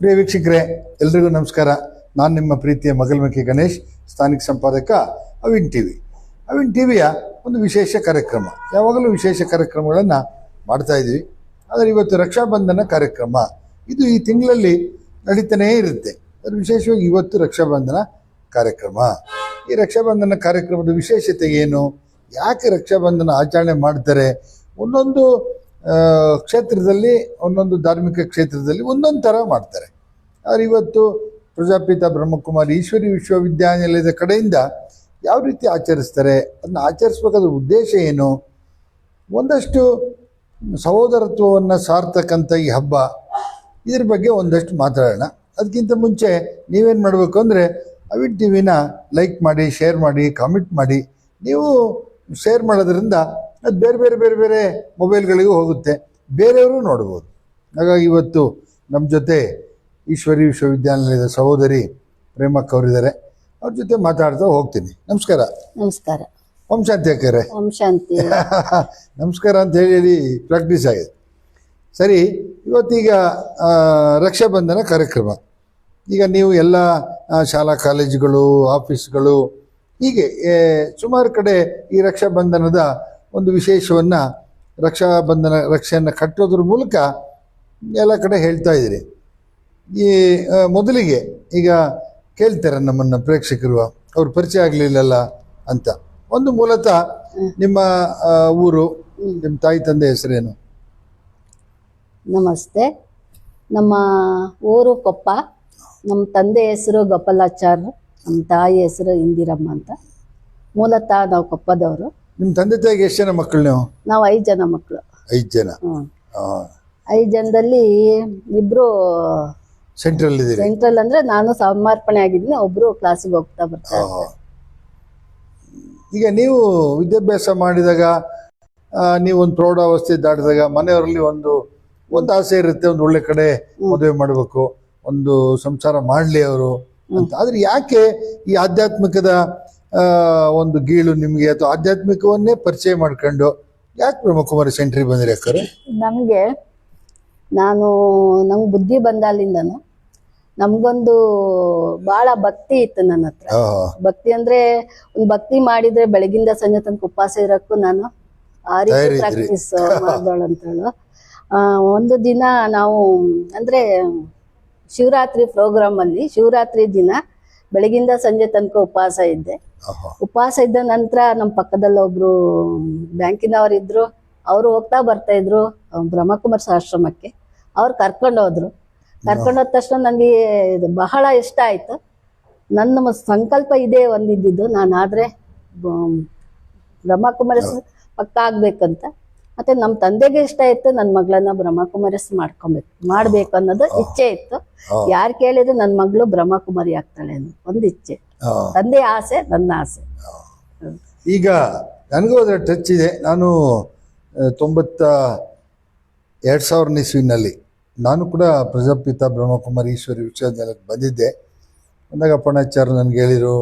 ಪ್ರಿಯ ವೀಕ್ಷಕರೇ, ಎಲ್ರಿಗೂ ನಮಸ್ಕಾರ. ನಾನು ನಿಮ್ಮ ಪ್ರೀತಿಯ ಮಗಲ್ಮುಖಿ ಗಣೇಶ್, ಸ್ಥಾನಿಕ ಸಂಪಾದಕ ಅವಿನ್ ಟಿವಿ. ಅವಿನ್ ಟಿವಿಯ ಒಂದು ವಿಶೇಷ ಕಾರ್ಯಕ್ರಮ, ಯಾವಾಗಲೂ ವಿಶೇಷ ಕಾರ್ಯಕ್ರಮಗಳನ್ನು ಮಾಡ್ತಾ ಇದ್ದೀವಿ. ಆದರೆ ಇವತ್ತು ರಕ್ಷಾಬಂಧನ ಕಾರ್ಯಕ್ರಮ, ಇದು ಈ ತಿಂಗಳಲ್ಲಿ ನಡೀತಾನೇ ಇರುತ್ತೆ. ಅದು ವಿಶೇಷವಾಗಿ ಇವತ್ತು ರಕ್ಷಾಬಂಧನ ಕಾರ್ಯಕ್ರಮ. ಈ ರಕ್ಷಾಬಂಧನ ಕಾರ್ಯಕ್ರಮದ ವಿಶೇಷತೆ ಏನು, ಯಾಕೆ ರಕ್ಷಾಬಂಧನ ಆಚರಣೆ ಮಾಡ್ತಾರೆ, ಒಂದೊಂದು ಕ್ಷೇತ್ರದಲ್ಲಿ, ಒಂದೊಂದು ಧಾರ್ಮಿಕ ಕ್ಷೇತ್ರದಲ್ಲಿ ಒಂದೊಂದು ಥರ ಮಾಡ್ತಾರೆ. ಆದರೆ ಇವತ್ತು ಪ್ರಜಾಪಿತ ಬ್ರಹ್ಮಕುಮಾರಿ ಈಶ್ವರಿ ವಿಶ್ವವಿದ್ಯಾನಿಲಯದ ಕಡೆಯಿಂದ ಯಾವ ರೀತಿ ಆಚರಿಸ್ತಾರೆ, ಅದನ್ನ ಆಚರಿಸ್ಬೇಕಾದ ಉದ್ದೇಶ ಏನು, ಒಂದಷ್ಟು ಸಹೋದರತ್ವವನ್ನು ಸಾರ್ತಕ್ಕಂಥ ಈ ಹಬ್ಬ, ಇದ್ರ ಬಗ್ಗೆ ಒಂದಷ್ಟು ಮಾತಾಡೋಣ. ಅದಕ್ಕಿಂತ ಮುಂಚೆ ನೀವೇನು ಮಾಡಬೇಕು ಅಂದರೆ ಅವಿನ್ ಟಿವಿನ ಲೈಕ್ ಮಾಡಿ, ಶೇರ್ ಮಾಡಿ, ಕಾಮೆಂಟ್ ಮಾಡಿ. ನೀವು ಶೇರ್ ಮಾಡೋದ್ರಿಂದ ಅದು ಬೇರೆ ಬೇರೆ ಬೇರೆ ಬೇರೆ ಮೊಬೈಲ್ಗಳಿಗೂ ಹೋಗುತ್ತೆ, ಬೇರೆಯವರು ನೋಡ್ಬೋದು. ಹಾಗಾಗಿ ಇವತ್ತು ನಮ್ಮ ಜೊತೆ ಈಶ್ವರಿ ವಿಶ್ವವಿದ್ಯಾನಿಲಯದ ಸಹೋದರಿ ಪ್ರೇಮಕ್ಕ ಅವರಿದ್ದಾರೆ. ಅವ್ರ ಜೊತೆ ಮಾತಾಡ್ತಾ ಹೋಗ್ತೀನಿ. ನಮಸ್ಕಾರ. ನಮಸ್ಕಾರ. ಓಂ ಶಾಂತಿ ಅಕ್ಕರೆ. ಓಂ ಶಾಂತಿ. ನಮಸ್ಕಾರ ಅಂತ ಹೇಳಿ ಪ್ರಾಕ್ಟೀಸ್ ಆಗಿದೆ. ಸರಿ, ಇವತ್ತೀಗ ರಕ್ಷಾಬಂಧನ ಕಾರ್ಯಕ್ರಮ. ಈಗ ನೀವು ಎಲ್ಲ ಶಾಲಾ ಕಾಲೇಜುಗಳು, ಆಫೀಸ್ಗಳು, ಹೀಗೆ ಸುಮಾರು ಕಡೆ ಈ ರಕ್ಷಾಬಂಧನದ ಒಂದು ವಿಶೇಷವನ್ನು, ರಕ್ಷೆಯನ್ನು ಕಟ್ಟೋದ್ರ ಮೂಲಕ ಎಲ್ಲ ಕಡೆ ಹೇಳ್ತಾ ಇದ್ದೀರಿ. ಈ ಮೊದಲಿಗೆ ಈಗ ಕೇಳ್ತಾರೆ ನಮ್ಮನ್ನು ಪ್ರೇಕ್ಷಕರು, ಅವ್ರ ಪರಿಚಯ ಆಗಲಿಲ್ಲಲ್ಲ ಅಂತ. ಒಂದು ಮೂಲತಃ ನಿಮ್ಮ ಊರು, ನಿಮ್ಮ ತಾಯಿ ತಂದೆ ಹೆಸರೇನು? ನಮಸ್ತೆ. ನಮ್ಮ ಊರು ಕೊಪ್ಪ. ನಮ್ಮ ತಂದೆ ಹೆಸರು ಗೋಪಾಲಾಚಾರ್, ನಮ್ಮ ತಾಯಿ ಹೆಸರು ಇಂದಿರಮ್ಮ ಅಂತ. ಮೂಲತಃ ನಾವು ಕೊಪ್ಪದವರು. ನಿಮ್ಮ ತಂದೆ ತಾಯಿಗೆ ಎಷ್ಟು ಜನ ಮಕ್ಕಳು ನೀವು? ನಾವು 5 ಜನ ಮಕ್ಕಳು. 5 ಜನ. 5 ಜನದಲ್ಲಿ ಇಬ್ರು ಸೆಂಟ್ರಲ್ ಅಂದ್ರೆ ನಾನು ಸಮರ್ಪಣೆ ಆಗಿದ್ದೀನಿ, ಒಬ್ರು ಕ್ಲಾಸಿಗೆ ಹೋಗ್ತಾ ಬರ್ತಾರೆ. ಈಗ ನೀವು ವಿದ್ಯಾಭ್ಯಾಸ ಮಾಡಿದಾಗ, ನೀವು ಒಂದು ಪ್ರೌಢಾವಸ್ಥೆ ದಾಟಿದಾಗ ಮನೆಯವರಲ್ಲಿ ಒಂದು ಆಸೆ ಇರುತ್ತೆ, ಒಂದು ಒಳ್ಳೆ ಕಡೆ ಮದುವೆ ಮಾಡಬೇಕು, ಒಂದು ಸಂಸಾರ ಮಾಡಲಿ ಅವರು ಅಂತ. ಆದ್ರೆ ಯಾಕೆ ಈ ಆಧ್ಯಾತ್ಮಿಕದ ಒಂದು ಗೀಳು ನಿಮಗೆ, ಅಥವಾ ಆಧ್ಯಾತ್ಮಿಕವನ್ನೇ ಪರಿಚಯ ಮಾಡ್ಕೊಂಡು ಯಾಕೆ ಬ್ರಹ್ಮಕುಮಾರಿ ಸೆಂಟ್ರಿಗೆ ಬಂದ್ರಿ ಅಕ್ಕರೆ? ನಮ್ಗೆ ಬುದ್ಧಿ ಬಂದಾಲಿಂದನು ನಮ್ಗೊಂದು ಬಹಳ ಭಕ್ತಿ ಇತ್ತು ನನ್ನ ಹತ್ರ. ಭಕ್ತಿ ಅಂದ್ರೆ ಒಂದು ಭಕ್ತಿ ಮಾಡಿದ್ರೆ ಬೆಳಗಿಂದ ಸಂಜೆ ತನಕ ಉಪವಾಸ ಇರಕ್ಕೂ ನಾನು ಆ ರೀತಿ ಪ್ರಾಕ್ಟೀಸ್ ಮಾಡ್ದೋಳು ಅಂತ ಹೇಳು. ಒಂದು ದಿನ ನಾವು ಅಂದ್ರೆ ಶಿವರಾತ್ರಿ ಪ್ರೋಗ್ರಾಮ್ ಅಲ್ಲಿ, ಶಿವರಾತ್ರಿ ದಿನ ಬೆಳಗಿಂದ ಸಂಜೆ ತನಕ ಉಪವಾಸ ಇದ್ದೆ. ಉಪವಾಸ ಇದ್ದ ನಂತರ ನಮ್ಮ ಪಕ್ಕದಲ್ಲಿ ಒಬ್ರು ಬ್ಯಾಂಕಿನವರಿದ್ರು, ಅವರು ಹೋಗ್ತಾ ಬರ್ತಾ ಇದ್ರು ಬ್ರಹ್ಮಕುಮಾರಿ ಆಶ್ರಮಕ್ಕೆ. ಅವ್ರು ಕರ್ಕೊಂಡು ಹೋದ ತಕ್ಷಣ ನನಗೆ ಬಹಳ ಇಷ್ಟ ಆಯ್ತು. ನನ್ನ ಸಂಕಲ್ಪ ಇದೆ ಒಂದಿದ್ದು, ನಾನಾದ್ರೆ ಬ್ರಹ್ಮಕುಮಾರಿ ಪಕ್ಕ ಆಗ್ಬೇಕಂತ. ಮತ್ತೆ ನಮ್ಮ ತಂದೆಗೆ ಇಷ್ಟ ಇತ್ತು, ನನ್ನ ಮಗಳನ್ನ ಬ್ರಹ್ಮಕುಮಾರಿ ಮಾಡ್ಬೇಕು ಅನ್ನೋದು ಇಚ್ಛೆ ಇತ್ತು. ಯಾರು ಕೇಳಿದ್ರೆ ನನ್ನ ಮಗಳು ಬ್ರಹ್ಮಕುಮಾರಿ ಆಗ್ತಾಳೆ ಅನ್ನೋ ಒಂದು ಇಚ್ಛೆ, ತಂದೆ ಆಸೆ, ನನ್ನ ಆಸೆ. ಈಗ ನನಗೂ ಅದರ ಟಚ್ ಇದೆ. ನಾನು 2000 ಇಸ್ವಿನಲ್ಲಿ ನಾನು ಕೂಡ ಪ್ರಜಾಪಿತ ಬ್ರಹ್ಮಕುಮಾರಿ ಈಶ್ವರಿ ವಿಶ್ವವಿದ್ಯಾಲಯಕ್ಕೆ ಬಂದಿದ್ದೆ. ಅಂದಾಗ ಅಪ್ಪಣಾಚಾರ್ಯ ನನಗೆ ಹೇಳಿದರು,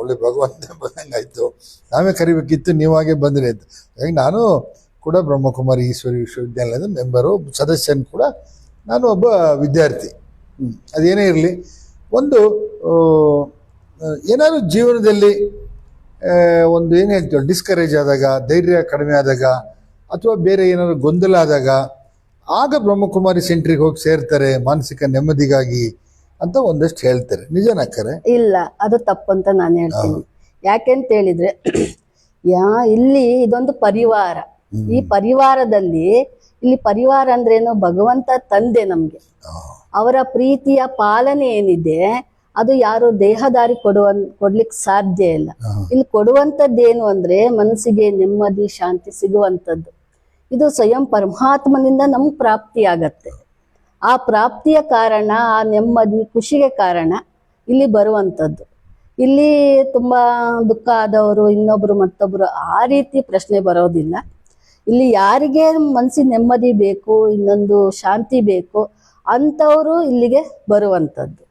ಒಳ್ಳೆ ಭಗವಂತ ಬಂದಂಗಾಯ್ತು, ನಾವೇ ಕರಿಬೇಕಿತ್ತು, ನೀವಾಗೆ ಬಂದ್ರಿ ಅಂತ. ಹಾಗಾಗಿ ನಾನು ಕೂಡ ಬ್ರಹ್ಮಕುಮಾರಿ ಈಶ್ವರಿ ವಿಶ್ವವಿದ್ಯಾಲಯದ ಮೆಂಬರು, ಸದಸ್ಯನು ಕೂಡ. ನಾನು ಒಬ್ಬ ವಿದ್ಯಾರ್ಥಿ. ಅದೇನೇ ಇರಲಿ, ಒಂದು ಏನಾದರೂ ಜೀವನದಲ್ಲಿ ಒಂದು ಏನು ಹೇಳ್ತೀವಿ, ಡಿಸ್ಕರೇಜ್ ಆದಾಗ, ಧೈರ್ಯ ಕಡಿಮೆ ಆದಾಗ, ಅಥವಾ ಬೇರೆ ಏನಾದ್ರು ಗೊಂದಲ ಆದಾಗ, ಆಗ ಬ್ರಹ್ಮಕುಮಾರಿ ಸೆಂಟ್ರಿಗೆ ಹೋಗಿ ಸೇರ್ತಾರೆ ಮಾನಸಿಕ ನೆಮ್ಮದಿಗಾಗಿ ಅಂತ ಒಂದಷ್ಟು ಹೇಳ್ತಾರೆ. ನಿಜನಕ್ಕರೆ? ಇಲ್ಲ, ಅದು ತಪ್ಪಂತ ನಾನು ಹೇಳ್ತೀನಿ. ಯಾಕೆಂತ ಹೇಳಿದ್ರೆ, ಇಲ್ಲಿ ಇದೊಂದು ಪರಿವಾರ. ಈ ಪರಿವಾರದಲ್ಲಿ, ಇಲ್ಲಿ ಪರಿವಾರ ಅಂದ್ರೇನು, ಭಗವಂತ ತಂದೆ ನಮ್ಗೆ. ಅವರ ಪ್ರೀತಿಯ ಪಾಲನೆ ಏನಿದೆ ಅದು ಯಾರು ದೇಹದಾರಿ ಕೊಡ್ಲಿಕ್ಕೆ ಸಾಧ್ಯ ಇಲ್ಲ. ಇಲ್ಲಿ ಕೊಡುವಂಥದ್ದೇನು ಅಂದ್ರೆ ಮನಸ್ಸಿಗೆ ನೆಮ್ಮದಿ, ಶಾಂತಿ ಸಿಗುವಂಥದ್ದು. ಇದು ಸ್ವಯಂ ಪರಮಾತ್ಮನಿಂದ ನಮ್ಗೆ ಪ್ರಾಪ್ತಿ ಆಗತ್ತೆ. ಆ ಪ್ರಾಪ್ತಿಯ ಕಾರಣ, ಆ ನೆಮ್ಮದಿ, ಖುಷಿಗೆ ಕಾರಣ ಇಲ್ಲಿ ಬರುವಂಥದ್ದು. ಇಲ್ಲಿ ತುಂಬಾ ದುಃಖ ಆದವರು, ಇನ್ನೊಬ್ರು ಮತ್ತೊಬ್ರು, ಆ ರೀತಿ ಪ್ರಶ್ನೆ ಬರೋದಿಲ್ಲ. ಇಲ್ಲಿ ಯಾರಿಗೆ ಮನಸ್ಸಿನ ನೆಮ್ಮದಿ ಬೇಕು, ಇನ್ನೊಂದು ಶಾಂತಿ ಬೇಕು ಅಂಥವ್ರು ಇಲ್ಲಿಗೆ ಬರುವಂಥದ್ದು.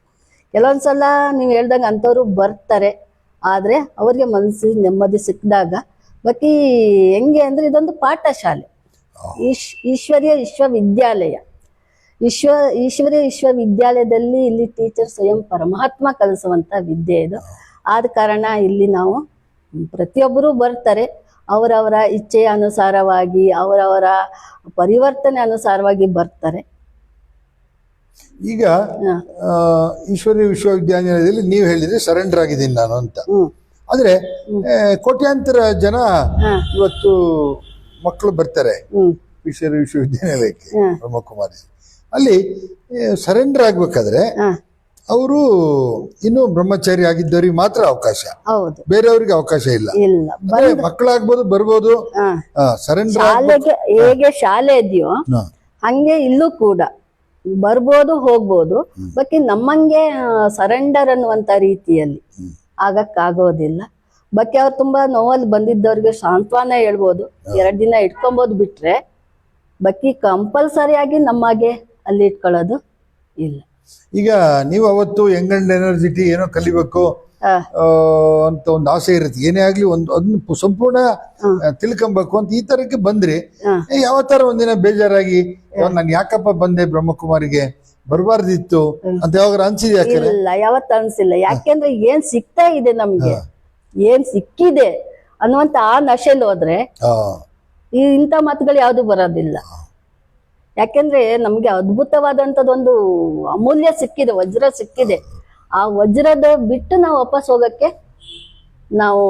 ಕೆಲವೊಂದ್ಸಲ ನೀವು ಹೇಳ್ದಂಗೆ ಅಂಥವ್ರು ಬರ್ತಾರೆ, ಆದರೆ ಅವ್ರಿಗೆ ಮನಸ್ಸಿನ ನೆಮ್ಮದಿ ಸಿಕ್ಕಿದಾಗ. ಬಾಕಿ ಹೆಂಗೆ ಅಂದರೆ ಇದೊಂದು ಪಾಠಶಾಲೆ, ಈಶ್ವರೀಯ ವಿಶ್ವವಿದ್ಯಾಲಯ. ಈಶ್ವರೀಯ ವಿಶ್ವವಿದ್ಯಾಲಯದಲ್ಲಿ ಇಲ್ಲಿ ಟೀಚರ್ ಸ್ವಯಂ ಪರಮಾತ್ಮ ಕಲಿಸುವಂತ ವಿದ್ಯೆ ಇದು. ಆದ ಕಾರಣ ಇಲ್ಲಿ ನಾವು ಪ್ರತಿಯೊಬ್ಬರು ಬರ್ತಾರೆ, ಅವರವರ ಇಚ್ಛೆಯ ಅನುಸಾರವಾಗಿ ಅವರವರ ಪರಿವರ್ತನೆ ಅನುಸಾರವಾಗಿ ಬರ್ತಾರೆ. ಈಗ ಈಶ್ವರೀಯ ವಿಶ್ವವಿದ್ಯಾನಿಲಯದಲ್ಲಿ ನೀವು ಹೇಳಿದ್ರೆ ಸರೆಂಡರ್ ಆಗಿದ್ದೀನಿ ನಾನು ಅಂತ. ಆದ್ರೆ ಕೋಟ್ಯಾಂತರ ಜನ ಇವತ್ತು ಮಕ್ಕಳು ಬರ್ತಾರೆ ಈಶ್ವರೀಯ ವಿಶ್ವವಿದ್ಯಾನಿಲಯಕ್ಕೆ ಬ್ರಹ್ಮಕುಮಾರಿ. ಅಲ್ಲಿ ಸರೆಂಡರ್ ಆಗ್ಬೇಕಾದ್ರೆ ಅವರು ಇನ್ನು ಬ್ರಹ್ಮಚಾರಿ ಆಗಿದ್ದವ್ರಿಗೆ ಮಾತ್ರ ಅವಕಾಶ, ಬೇರೆಯವ್ರಿಗೆ ಅವಕಾಶ ಇಲ್ಲ. ಮಕ್ಕಳಾಗ್ಬೋದು, ಬರ್ಬೋದು. ಸರೆಂಡರ್ ಶಾಲೆಗೆ ಹೇಗೆ ಶಾಲೆ ಇದೆಯೋ ಹಂಗೆ ಇಲ್ಲೂ ಕೂಡ ಬರ್ಬೋದು, ಹೋಗ್ಬೋದು. ಬಾಕಿ ನಮ್ಮಂಗೆ ಸರೆಂಡರ್ ಅನ್ನುವಂತ ರೀತಿಯಲ್ಲಿ ಆಗಕ್ಕಾಗೋದಿಲ್ಲ. ಬಾಕಿ ಅವ್ರು ತುಂಬಾ ನೋವಲ್ಲಿ ಬಂದಿದ್ದವ್ರಿಗೆ ಸಾಂತ್ವನ ಹೇಳ್ಬೋದು, 2 ದಿನ ಇಟ್ಕೊಬೋದು. ಬಿಟ್ರೆ ಬಾಕಿ ಕಂಪಲ್ಸರಿ ಆಗಿ ನಮಗೆ ಅಲ್ಲಿ ಇಟ್ಕೊಳ್ಳೋದು ಇಲ್ಲ. ಈಗ ನೀವು ಅವತ್ತು ಯಂಗ್ ಅಂಡ್ ಎನರ್ಜಿಟಿ ಏನೋ ಕಲಿಬೇಕು ಅಂತ ಒಂದು ಆಸೆ ಇರುತ್ತೆ, ಏನೇ ಆಗ್ಲಿ ಅದನ್ನ ಸಂಪೂರ್ಣ ತಿಳ್ಕೊಬೇಕು ಅಂತ ಈ ತರಕ್ಕೆ ಬಂದ್ರಿ. ಯಾವತ್ತಾರ ಒಂದಿನ ಬೇಜಾರಾಗಿ ನಾನು ಯಾಕಪ್ಪ ಬಂದೆ ಬ್ರಹ್ಮಕುಮಾರಿಗೆ, ಬರಬಾರ್ದಿತ್ತು ಅಂತ ಯಾವಾಗ ಅನ್ಸಿದ್ಯಾ? ಇಲ್ಲ, ಯಾವತ್ತು ಅನ್ಸಿಲ್ಲ. ಯಾಕೆಂದ್ರೆ ಏನ್ ಸಿಗ್ತಾ ಇದೆ ನಮ್ಗೆ, ಏನ್ ಸಿಕ್ಕಿದೆ ಅನ್ನುವಂತ ಆ ನಶೆಲ್ ಹೋದ್ರೆ ಇಂಥ ಮಾತುಗಳು ಯಾವ್ದು ಬರೋದಿಲ್ಲ. ಯಾಕೆಂದ್ರೆ ನಮ್ಗೆ ಅದ್ಭುತವಾದಂತದೊಂದು ಅಮೂಲ್ಯ ಸಿಕ್ಕಿದೆ, ವಜ್ರ ಸಿಕ್ಕಿದೆ. ಆ ವಜ್ರದ ಬಿಟ್ಟು ನಾವು ವಾಪಸ್ ಹೋಗಕ್ಕೆ ನಾವು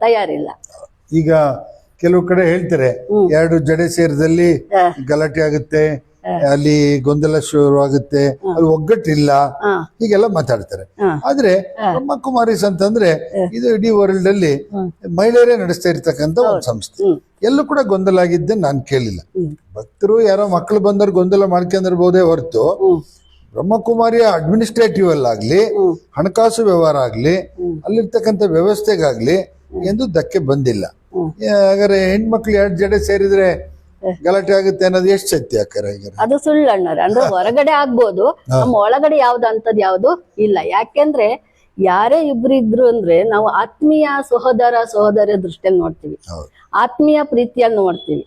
ತಯಾರಿಲ್ಲ. ಈಗ ಕೆಲವು ಕಡೆ ಹೇಳ್ತಾರೆ 2 ಜಡೆ ಸೇರಿದಲ್ಲಿ ಗಲಾಟೆ ಆಗುತ್ತೆ, ಅಲ್ಲಿ ಗೊಂದಲ ಶುರು ಆಗುತ್ತೆ, ಅಲ್ಲಿ ಒಗ್ಗಟ್ಟಿಲ್ಲ, ಹೀಗೆಲ್ಲ ಮಾತಾಡ್ತಾರೆ. ಆದ್ರೆ ಬ್ರಹ್ಮಕುಮಾರೀಸ್ ಅಂತಂದ್ರೆ ಇದು ಇಡೀ ವರ್ಲ್ಡ್ ಅಲ್ಲಿ ಮಹಿಳೆಯರೇ ನಡೆಸ್ತಾ ಇರ್ತಕ್ಕಂಥ ಒಂದು ಸಂಸ್ಥೆ. ಎಲ್ಲೂ ಕೂಡ ಗೊಂದಲ ಆಗಿದ್ದೆ ನಾನು ಕೇಳಿಲ್ಲ. ಭಕ್ತರು ಯಾರೋ ಮಕ್ಕಳು ಬಂದವ್ರು ಗೊಂದಲ ಮಾಡ್ಕೊಂಡಿರ್ಬೋದೇ ಹೊರತು ಬ್ರಹ್ಮಕುಮಾರಿಯ ಅಡ್ಮಿನಿಸ್ಟ್ರೇಟಿವ್ ಅಲ್ಲಾಗ್ಲಿ, ಹಣಕಾಸು ವ್ಯವಹಾರ ಆಗ್ಲಿ, ಅಲ್ಲಿರ್ತಕ್ಕಂಥ ವ್ಯವಸ್ಥೆಗಾಗ್ಲಿ ಎಂದು ಧಕ್ಕೆ ಬಂದಿಲ್ಲ. ಹಾಗಾದ್ರೆ ಹೆಣ್ಮಕ್ಳು 2 ಜಡೆ ಸೇರಿದ್ರೆ ಗಲಾಟೆ ಆಗುತ್ತೆ ಅನ್ನೋದು ಎಷ್ಟು ಸತ್ಯ? ಅದು ಸುಳ್ಳು ಅಣ್ಣಾರೆ. ಅಂದ್ರೆ ಹೊರಗಡೆ ಆಗ್ಬೋದು, ನಮ್ಮ ಒಳಗಡೆ ಯಾವ್ದು ಯಾವ್ದು ಇಲ್ಲ. ಯಾಕೆಂದ್ರೆ ಯಾರೇ ಇಬ್ರು ಅಂದ್ರೆ ನಾವು ಆತ್ಮೀಯ ಸಹೋದರ ದೃಷ್ಟಿಯಲ್ಲಿ ನೋಡ್ತೀವಿ, ಆತ್ಮೀಯ ಪ್ರೀತಿಯಲ್ಲಿ ನೋಡ್ತೀವಿ.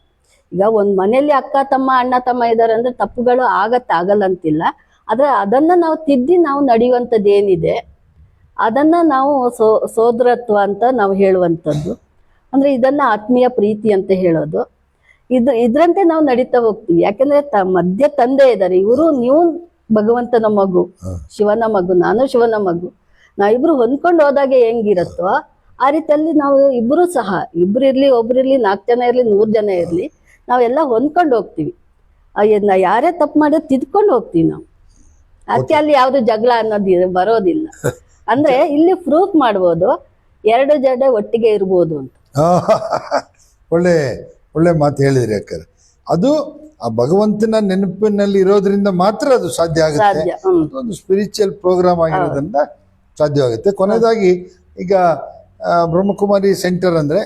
ಈಗ ಒಂದ್ ಮನೆಯಲ್ಲಿ ಅಕ್ಕ ತಮ್ಮ ಅಣ್ಣ ತಮ್ಮ ಇದಾರೆ ಅಂದ್ರೆ ತಪ್ಪುಗಳು ಆಗಲ್ಲ ಅಂತಿಲ್ಲ. ಆದ್ರೆ ಅದನ್ನ ನಾವು ತಿದ್ದಿ ನಾವು ನಡೆಯುವಂಥದ್ದು ಏನಿದೆ ಅದನ್ನ ನಾವು ಸೋದರತ್ವ ಅಂತ ನಾವು ಹೇಳುವಂಥದ್ದು. ಅಂದ್ರೆ ಇದನ್ನ ಆತ್ಮೀಯ ಪ್ರೀತಿ ಅಂತ ಹೇಳೋದು. ಇದ್ರಂತೆ ನಾವು ನಡೀತಾ ಹೋಗ್ತೀವಿ. ಯಾಕಂದ್ರೆ ಮಧ್ಯ ತಂದೆ ಇದ್ದಾರೆ, ನೀವು ಭಗವಂತನ ಮಗು, ಶಿವನ ಮಗು, ನಾನು ಶಿವನ ಮಗು. ನಾವಿಬ್ರು ಹೊಂದ್ಕೊಂಡು ಹೋದಾಗ ಹೆಂಗಿರತ್ತೋ ಆ ರೀತಿಯಲ್ಲಿ ನಾವು ಇಬ್ರು ಸಹ, ಇಬ್ರು ಇರ್ಲಿ, ಒಬ್ರಿರ್ಲಿ, 4 ಜನ ಇರ್ಲಿ, 100 ಜನ ಇರ್ಲಿ, ನಾವೆಲ್ಲ ಹೊಂದ್ಕೊಂಡು ಹೋಗ್ತೀವಿ. ಯಾರೇ ತಪ್ಪು ಮಾಡಿದ್ರೆ ತಿದ್ಕೊಂಡು ಹೋಗ್ತೀವಿ ನಾವು. ಅದಕ್ಕೆ ಅಲ್ಲಿ ಯಾವ್ದು ಜಗಳ ಅನ್ನೋದು ಬರೋದಿಲ್ಲ. ಅಂದ್ರೆ ಇಲ್ಲಿ ಪ್ರೂಫ್ ಮಾಡ್ಬೋದು 2 ಜಡೆ ಒಟ್ಟಿಗೆ ಇರ್ಬೋದು ಅಂತ. ಒಳ್ಳೆ ಮಾತು ಹೇಳಿದ್ರಿ. ಯಾಕಂದ್ರೆ ಅದು ಆ ಭಗವಂತನ ನೆನಪಿನಲ್ಲಿ ಇರೋದ್ರಿಂದ ಮಾತ್ರ ಅದು ಸಾಧ್ಯ ಆಗುತ್ತೆ. ಒಂದು ಸ್ಪಿರಿಚುವಲ್ ಪ್ರೋಗ್ರಾಮ್ ಆಗಿರೋದ್ರಿಂದ ಸಾಧ್ಯವಾಗುತ್ತೆ. ಕೊನೆಯದಾಗಿ ಈಗ ಬ್ರಹ್ಮಕುಮಾರಿ ಸೆಂಟರ್ ಅಂದ್ರೆ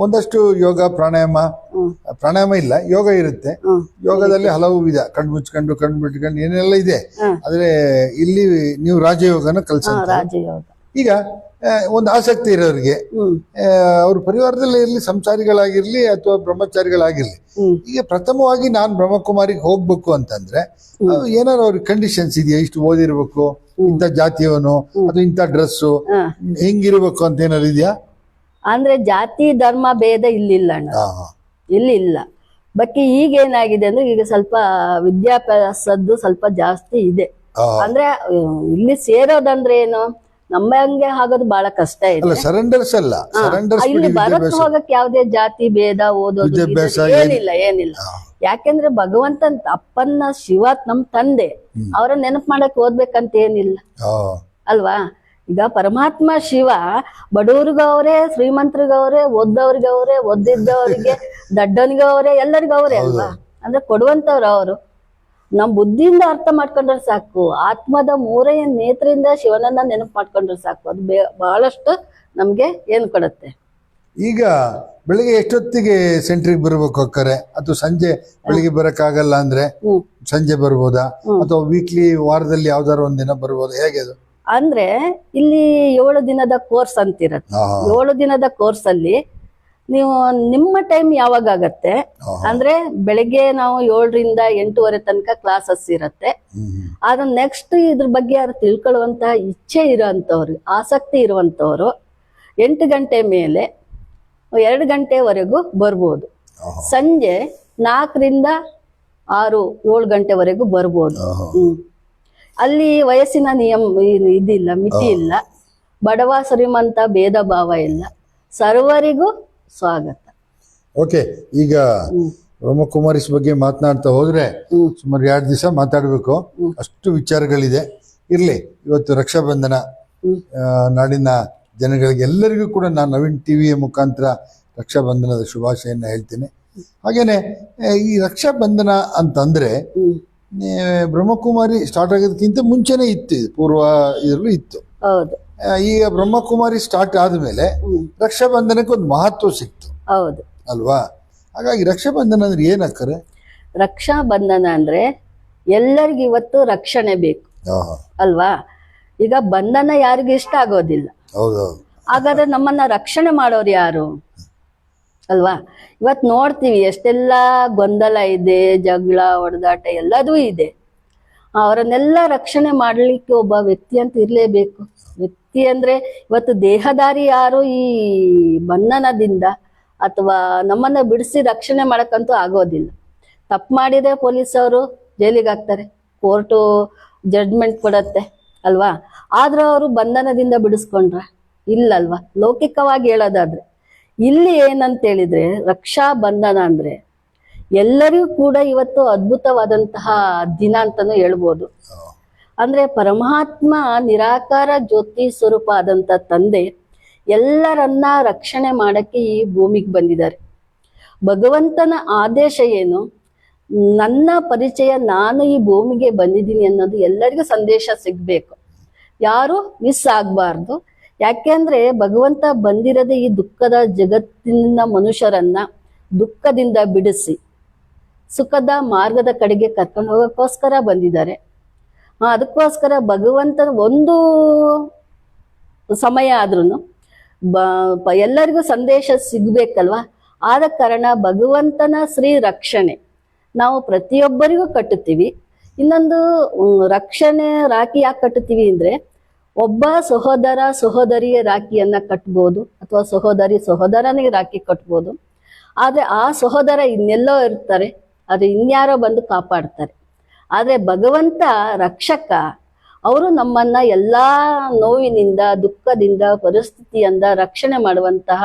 ಒಂದಷ್ಟು ಯೋಗ ಪ್ರಾಣಾಯಾಮ ಇಲ್ಲ, ಯೋಗ ಇರುತ್ತೆ. ಯೋಗದಲ್ಲಿ ಹಲವು ವಿಧ, ಕಣ್ಣು ಮುಚ್ಕೊಂಡು ಕಣ್ಣು ಬಿಟ್ಕೊಂಡು ಏನೆಲ್ಲ ಇದೆ. ಆದ್ರೆ ಇಲ್ಲಿ ನೀವು ರಾಜಯೋಗನ ಕಲಿಸ್ತಾರೆ. ಈಗ ಒಂದು ಆಸಕ್ತಿ ಇರೋರಿಗೆ, ಅವ್ರ ಪರಿವಾರದಲ್ಲಿ ಇರ್ಲಿ, ಸಂಸಾರಿಗಳಾಗಿರ್ಲಿ ಅಥವಾ ಬ್ರಹ್ಮಚಾರಿಗಳಾಗಿರ್ಲಿ, ಈಗ ಪ್ರಥಮವಾಗಿ ನಾನು ಬ್ರಹ್ಮಕುಮಾರಿಗೆ ಹೋಗ್ಬೇಕು ಅಂತಂದ್ರೆ ಏನಾದ್ರು ಅವ್ರಿಗೆ ಕಂಡೀಷನ್ಸ್ ಇದೆಯಾ? ಇಷ್ಟು ಓದಿರ್ಬೇಕು, ಇಂಥ ಜಾತಿಯವನು, ಅದು ಇಂಥ ಡ್ರೆಸ್ಸು, ಹೆಂಗಿರ್ಬೇಕು ಅಂತ ಏನಾದ್ರು ಇದೆಯಾ? ಅಂದ್ರೆ ಜಾತಿ ಧರ್ಮ ಭೇದ ಇಲ್ಲಿಲ್ಲ ಅಣ್ಣ, ಇಲ್ಲಿ ಇಲ್ಲ. ಬಾಕಿ ಈಗ ಏನಾಗಿದೆ ಅಂದ್ರೆ ಈಗ ಸ್ವಲ್ಪ ವಿದ್ಯಾಭ್ಯಾಸದ್ದು ಸ್ವಲ್ಪ ಜಾಸ್ತಿ ಇದೆ. ಅಂದ್ರೆ ಇಲ್ಲಿ ಸೇರೋದಂದ್ರೆ ಏನು, ನಮ್ಮ ಹಂಗೆ ಆಗೋದು ಬಹಳ ಕಷ್ಟ ಇದೆ. ಸರೆಂಡರ್ಸ್ ಅಲ್ಲ, ಇಲ್ಲಿ ಬರಕ್ ಹೋಗಕ್ ಯಾವ್ದೇ ಜಾತಿ ಭೇದ ಓದೋದು ಏನಿಲ್ಲ. ಯಾಕೆಂದ್ರೆ ಭಗವಂತನ್ ಅಪ್ಪನ್ನ ಶಿವ ನಮ್ ತಂದೆ, ಅವರ ನೆನಪು ಮಾಡಕ್ ಓದ್ಬೇಕಂತ ಏನಿಲ್ಲ ಅಲ್ವಾ. ಈಗ ಪರಮಾತ್ಮ ಶಿವ ಬಡವ್ರಿಗವ್ರೆ, ಶ್ರೀಮಂತರಿಗವ್ರೆ, ಓದ್ದವ್ರಿಗವ್ರೆ, ಓದಿದ್ದವ್ರಿಗೆ, ದಡ್ಡನಿಗವ್ರೆ, ಎಲ್ಲರಿಗವ್ರೆ ಅಲ್ವಾ. ಅಂದ್ರೆ ಕೊಡುವಂತವ್ರು ಅವರು. ನಮ್ ಬುದ್ಧಿಯಿಂದ ಅರ್ಥ ಮಾಡ್ಕೊಂಡ್ರೆ ಸಾಕು, ಆತ್ಮದ 3ನೇ ನೇತ್ರದಿಂದ ಶಿವನನ್ನ ನೆನಪು ಮಾಡ್ಕೊಂಡ್ರೆ ಸಾಕು. ಅದು ಬಹಳಷ್ಟು ನಮ್ಗೆ ಏನ್ ಕೊಡುತ್ತೆ. ಈಗ ಬೆಳಿಗ್ಗೆ ಎಷ್ಟೊತ್ತಿಗೆ ಸೆಂಟ್ರಿಗೆ ಬರ್ಬೇಕು ಅಕ್ಕರೆ? ಅಥವಾ ಸಂಜೆ ಬೆಳಿಗ್ಗೆ ಬರಕ್ಕಾಗಲ್ಲ ಅಂದ್ರೆ ಸಂಜೆ ಬರ್ಬೋದಾ? ಅಥವಾ ವೀಕ್ಲಿ, ವಾರದಲ್ಲಿ ಯಾವ್ದಾರು ಒಂದಿನ ಬರ್ಬೋದಾ? ಹೇಗೆ ಅದು? ಅಂದ್ರೆ ಇಲ್ಲಿ 7 ದಿನದ ಕೋರ್ಸ್ ಅಂತಿರತ್ತೆ. 7 ದಿನದ ಕೋರ್ಸ್ ಅಲ್ಲಿ ನೀವು ನಿಮ್ಮ ಟೈಮ್ ಯಾವಾಗ ಆಗತ್ತೆ ಅಂದ್ರೆ ಬೆಳಗ್ಗೆ ನಾವು 7ರಿಂದ 8:30 ತನಕ ಕ್ಲಾಸಸ್ ಇರತ್ತೆ. ಆದ್ರೆ ನೆಕ್ಸ್ಟ್ ಇದ್ರ ಬಗ್ಗೆ ಯಾರು ತಿಳ್ಕೊಳ್ಳುವಂತ ಇಚ್ಛೆ ಇರೋಂಥವ್ರು, ಆಸಕ್ತಿ ಇರುವಂತವ್ರು 8 ಗಂಟೆ ಮೇಲೆ 2 ಗಂಟೆವರೆಗೂ ಬರ್ಬೋದು. ಸಂಜೆ 4ರಿಂದ 6, 7 ಗಂಟೆವರೆಗೂ ಬರ್ಬೋದು. ಅಲ್ಲಿ ವಯಸ್ಸಿನ ಇದಿಲ್ಲ, ಮಿತಿ ಇಲ್ಲ. ಬಡವ ಶ್ರೀಮಂತ ಭೇದ ಭಾವ ಇಲ್ಲ, ಸರ್ವರಿಗೂ ಸ್ವಾಗತ. ಓಕೆ, ಈಗ ಬ್ರಹ್ಮಕುಮಾರಿಸ್ ಬಗ್ಗೆ ಮಾತನಾಡ್ತಾ ಹೋದ್ರೆ ಸುಮಾರು 2 ದಿವಸ ಮಾತಾಡ್ಬೇಕು, ಅಷ್ಟು ವಿಚಾರಗಳಿದೆ. ಇರ್ಲಿ, ಇವತ್ತು ರಕ್ಷಾಬಂಧನ, ನಾಡಿನ ಜನಗಳಿಗೆ ಎಲ್ಲರಿಗೂ ಕೂಡ ನಾನು ನವೀನ್ ಟಿವಿಯ ಮುಖಾಂತರ ರಕ್ಷಾಬಂಧನದ ಶುಭಾಶಯನ್ನ ಹೇಳ್ತೀನಿ. ಹಾಗೇನೆ ಈ ರಕ್ಷಾಬಂಧನ ಅಂತಂದ್ರೆ ಬ್ರಹ್ಮಕುಮಾರಿ ಸ್ಟಾರ್ಟ್ ಆಗೋದಕ್ಕಿಂತ ಮುಂಚೆನೆ ಇತ್ತು, ಪೂರ್ವ ಇದರಲ್ಲೂ ಇತ್ತು. ಹೌದು. ಈಗ ಬ್ರಹ್ಮಕುಮಾರಿ ಸ್ಟಾರ್ಟ್ ಆದ್ಮೇಲೆ ರಕ್ಷಾಬಂಧನಕ್ಕೆ ಒಂದು ಮಹತ್ವ ಸಿಕ್ತು. ಹೌದು ಅಲ್ವಾ? ಹಾಗಾಗಿ ರಕ್ಷಾಬಂಧನ ಅಂದ್ರೆ ಏನಕ್ಕರೆ? ರಕ್ಷಾಬಂಧನ ಅಂದ್ರೆ ಎಲ್ಲರಿಗೂ ಇವತ್ತು ರಕ್ಷಣೆ ಬೇಕು ಅಲ್ವಾ? ಈಗ ಬಂಧನ ಯಾರಿಗೂ ಇಷ್ಟ ಆಗೋದಿಲ್ಲ. ಹೌದೌದು. ಹಾಗಾದ್ರೆ ನಮ್ಮನ್ನ ರಕ್ಷಣೆ ಮಾಡೋರು ಯಾರು ಅಲ್ವಾ? ಇವತ್ ನೋಡ್ತೀವಿ ಎಷ್ಟೆಲ್ಲ ಗೊಂದಲ ಇದೆ, ಜಗಳ, ಹೊಡೆದಾಟ ಎಲ್ಲದೂ ಇದೆ. ಅವರನ್ನೆಲ್ಲ ರಕ್ಷಣೆ ಮಾಡ್ಲಿಕ್ಕೆ ಒಬ್ಬ ವ್ಯಕ್ತಿ ಅಂತ ಇರ್ಲೇಬೇಕು. ವ್ಯಕ್ತಿ ಅಂದ್ರೆ ಇವತ್ತು ದೇಹದಾರಿ ಯಾರು ಈ ಬಂಧನದಿಂದ ಅಥವಾ ನಮ್ಮನ್ನ ಬಿಡಿಸಿ ರಕ್ಷಣೆ ಮಾಡಕ್ಕಂತೂ ಆಗೋದಿಲ್ಲ. ತಪ್ಪು ಮಾಡಿದ್ರೆ ಪೊಲೀಸ್ ಅವರು ಜೈಲಿಗೆ ಹಾಕ್ತಾರೆ, ಕೋರ್ಟು ಜಡ್ಜ್ಮೆಂಟ್ ಕೊಡತ್ತೆ ಅಲ್ವಾ? ಆದ್ರೆ ಅವರು ಬಂಧನದಿಂದ ಬಿಡಿಸ್ಕೊಂಡ್ರ ಇಲ್ಲಲ್ವಾ? ಲೌಕಿಕವಾಗಿ ಹೇಳೋದಾದ್ರೆ ಇಲ್ಲಿ ಏನಂತ ಹೇಳಿದ್ರೆ ರಕ್ಷಾ ಬಂಧನ ಅಂದ್ರೆ ಎಲ್ಲರಿಗೂ ಕೂಡ ಇವತ್ತು ಅದ್ಭುತವಾದಂತಹ ದಿನ ಅಂತಾನು ಹೇಳ್ಬೋದು. ಅಂದ್ರೆ ಪರಮಾತ್ಮ ನಿರಾಕಾರ ಜ್ಯೋತಿ ಸ್ವರೂಪ ಆದಂತ ತಂದೆ ಎಲ್ಲರನ್ನ ರಕ್ಷಣೆ ಮಾಡಕ್ಕೆ ಈ ಭೂಮಿಗೆ ಬಂದಿದ್ದಾರೆ. ಭಗವಂತನ ಆದೇಶ ಏನು? ನನ್ನ ಪರಿಚಯ, ನಾನು ಈ ಭೂಮಿಗೆ ಬಂದಿದ್ದೀನಿ ಅನ್ನೋದು ಎಲ್ಲರಿಗೂ ಸಂದೇಶ ಸಿಗ್ಬೇಕು, ಯಾರು ಮಿಸ್ ಆಗ್ಬಾರ್ದು. ಯಾಕೆಂದ್ರೆ ಭಗವಂತ ಬಂದಿರದೆ ಈ ದುಃಖದ ಜಗತ್ತಿನ ಮನುಷ್ಯರನ್ನ ದುಃಖದಿಂದ ಬಿಡಿಸಿ ಸುಖದ ಮಾರ್ಗದ ಕಡೆಗೆ ಕರ್ಕೊಂಡು ಹೋಗೋಕ್ಕೋಸ್ಕರ ಬಂದಿದ್ದಾರೆ. ಅದಕ್ಕೋಸ್ಕರ ಭಗವಂತನ ಒಂದು ಸಮಯ ಆದ್ರೂ ಎಲ್ಲರಿಗೂ ಸಂದೇಶ ಸಿಗ್ಬೇಕಲ್ವಾ? ಆದ ಕಾರಣ ಭಗವಂತನ ಶ್ರೀ ರಕ್ಷಣೆ ನಾವು ಪ್ರತಿಯೊಬ್ಬರಿಗೂ ಕಟ್ಟುತ್ತೀವಿ. ಇನ್ನೊಂದು ರಕ್ಷಣೆ ರಾಖಿ ಯಾಕೆ ಕಟ್ಟುತ್ತೀವಿ ಅಂದ್ರೆ ಒಬ್ಬ ಸಹೋದರ ಸಹೋದರಿಯ ರಾಖಿಯನ್ನ ಕಟ್ಬೋದು, ಅಥವಾ ಸಹೋದರಿ ಸಹೋದರನಿಗೆ ರಾಖಿ ಕಟ್ಬೋದು. ಆದ್ರೆ ಆ ಸಹೋದರ ಇನ್ನೆಲ್ಲೋ ಇರ್ತಾರೆ, ಆದ್ರೆ ಇನ್ಯಾರೋ ಬಂದು ಕಾಪಾಡ್ತಾರೆ. ಆದ್ರೆ ಭಗವಂತ ರಕ್ಷಕ, ಅವರು ನಮ್ಮನ್ನ ಎಲ್ಲಾ ನೋವಿನಿಂದ, ದುಃಖದಿಂದ, ಪರಿಸ್ಥಿತಿಯಿಂದ ರಕ್ಷಣೆ ಮಾಡುವಂತಹ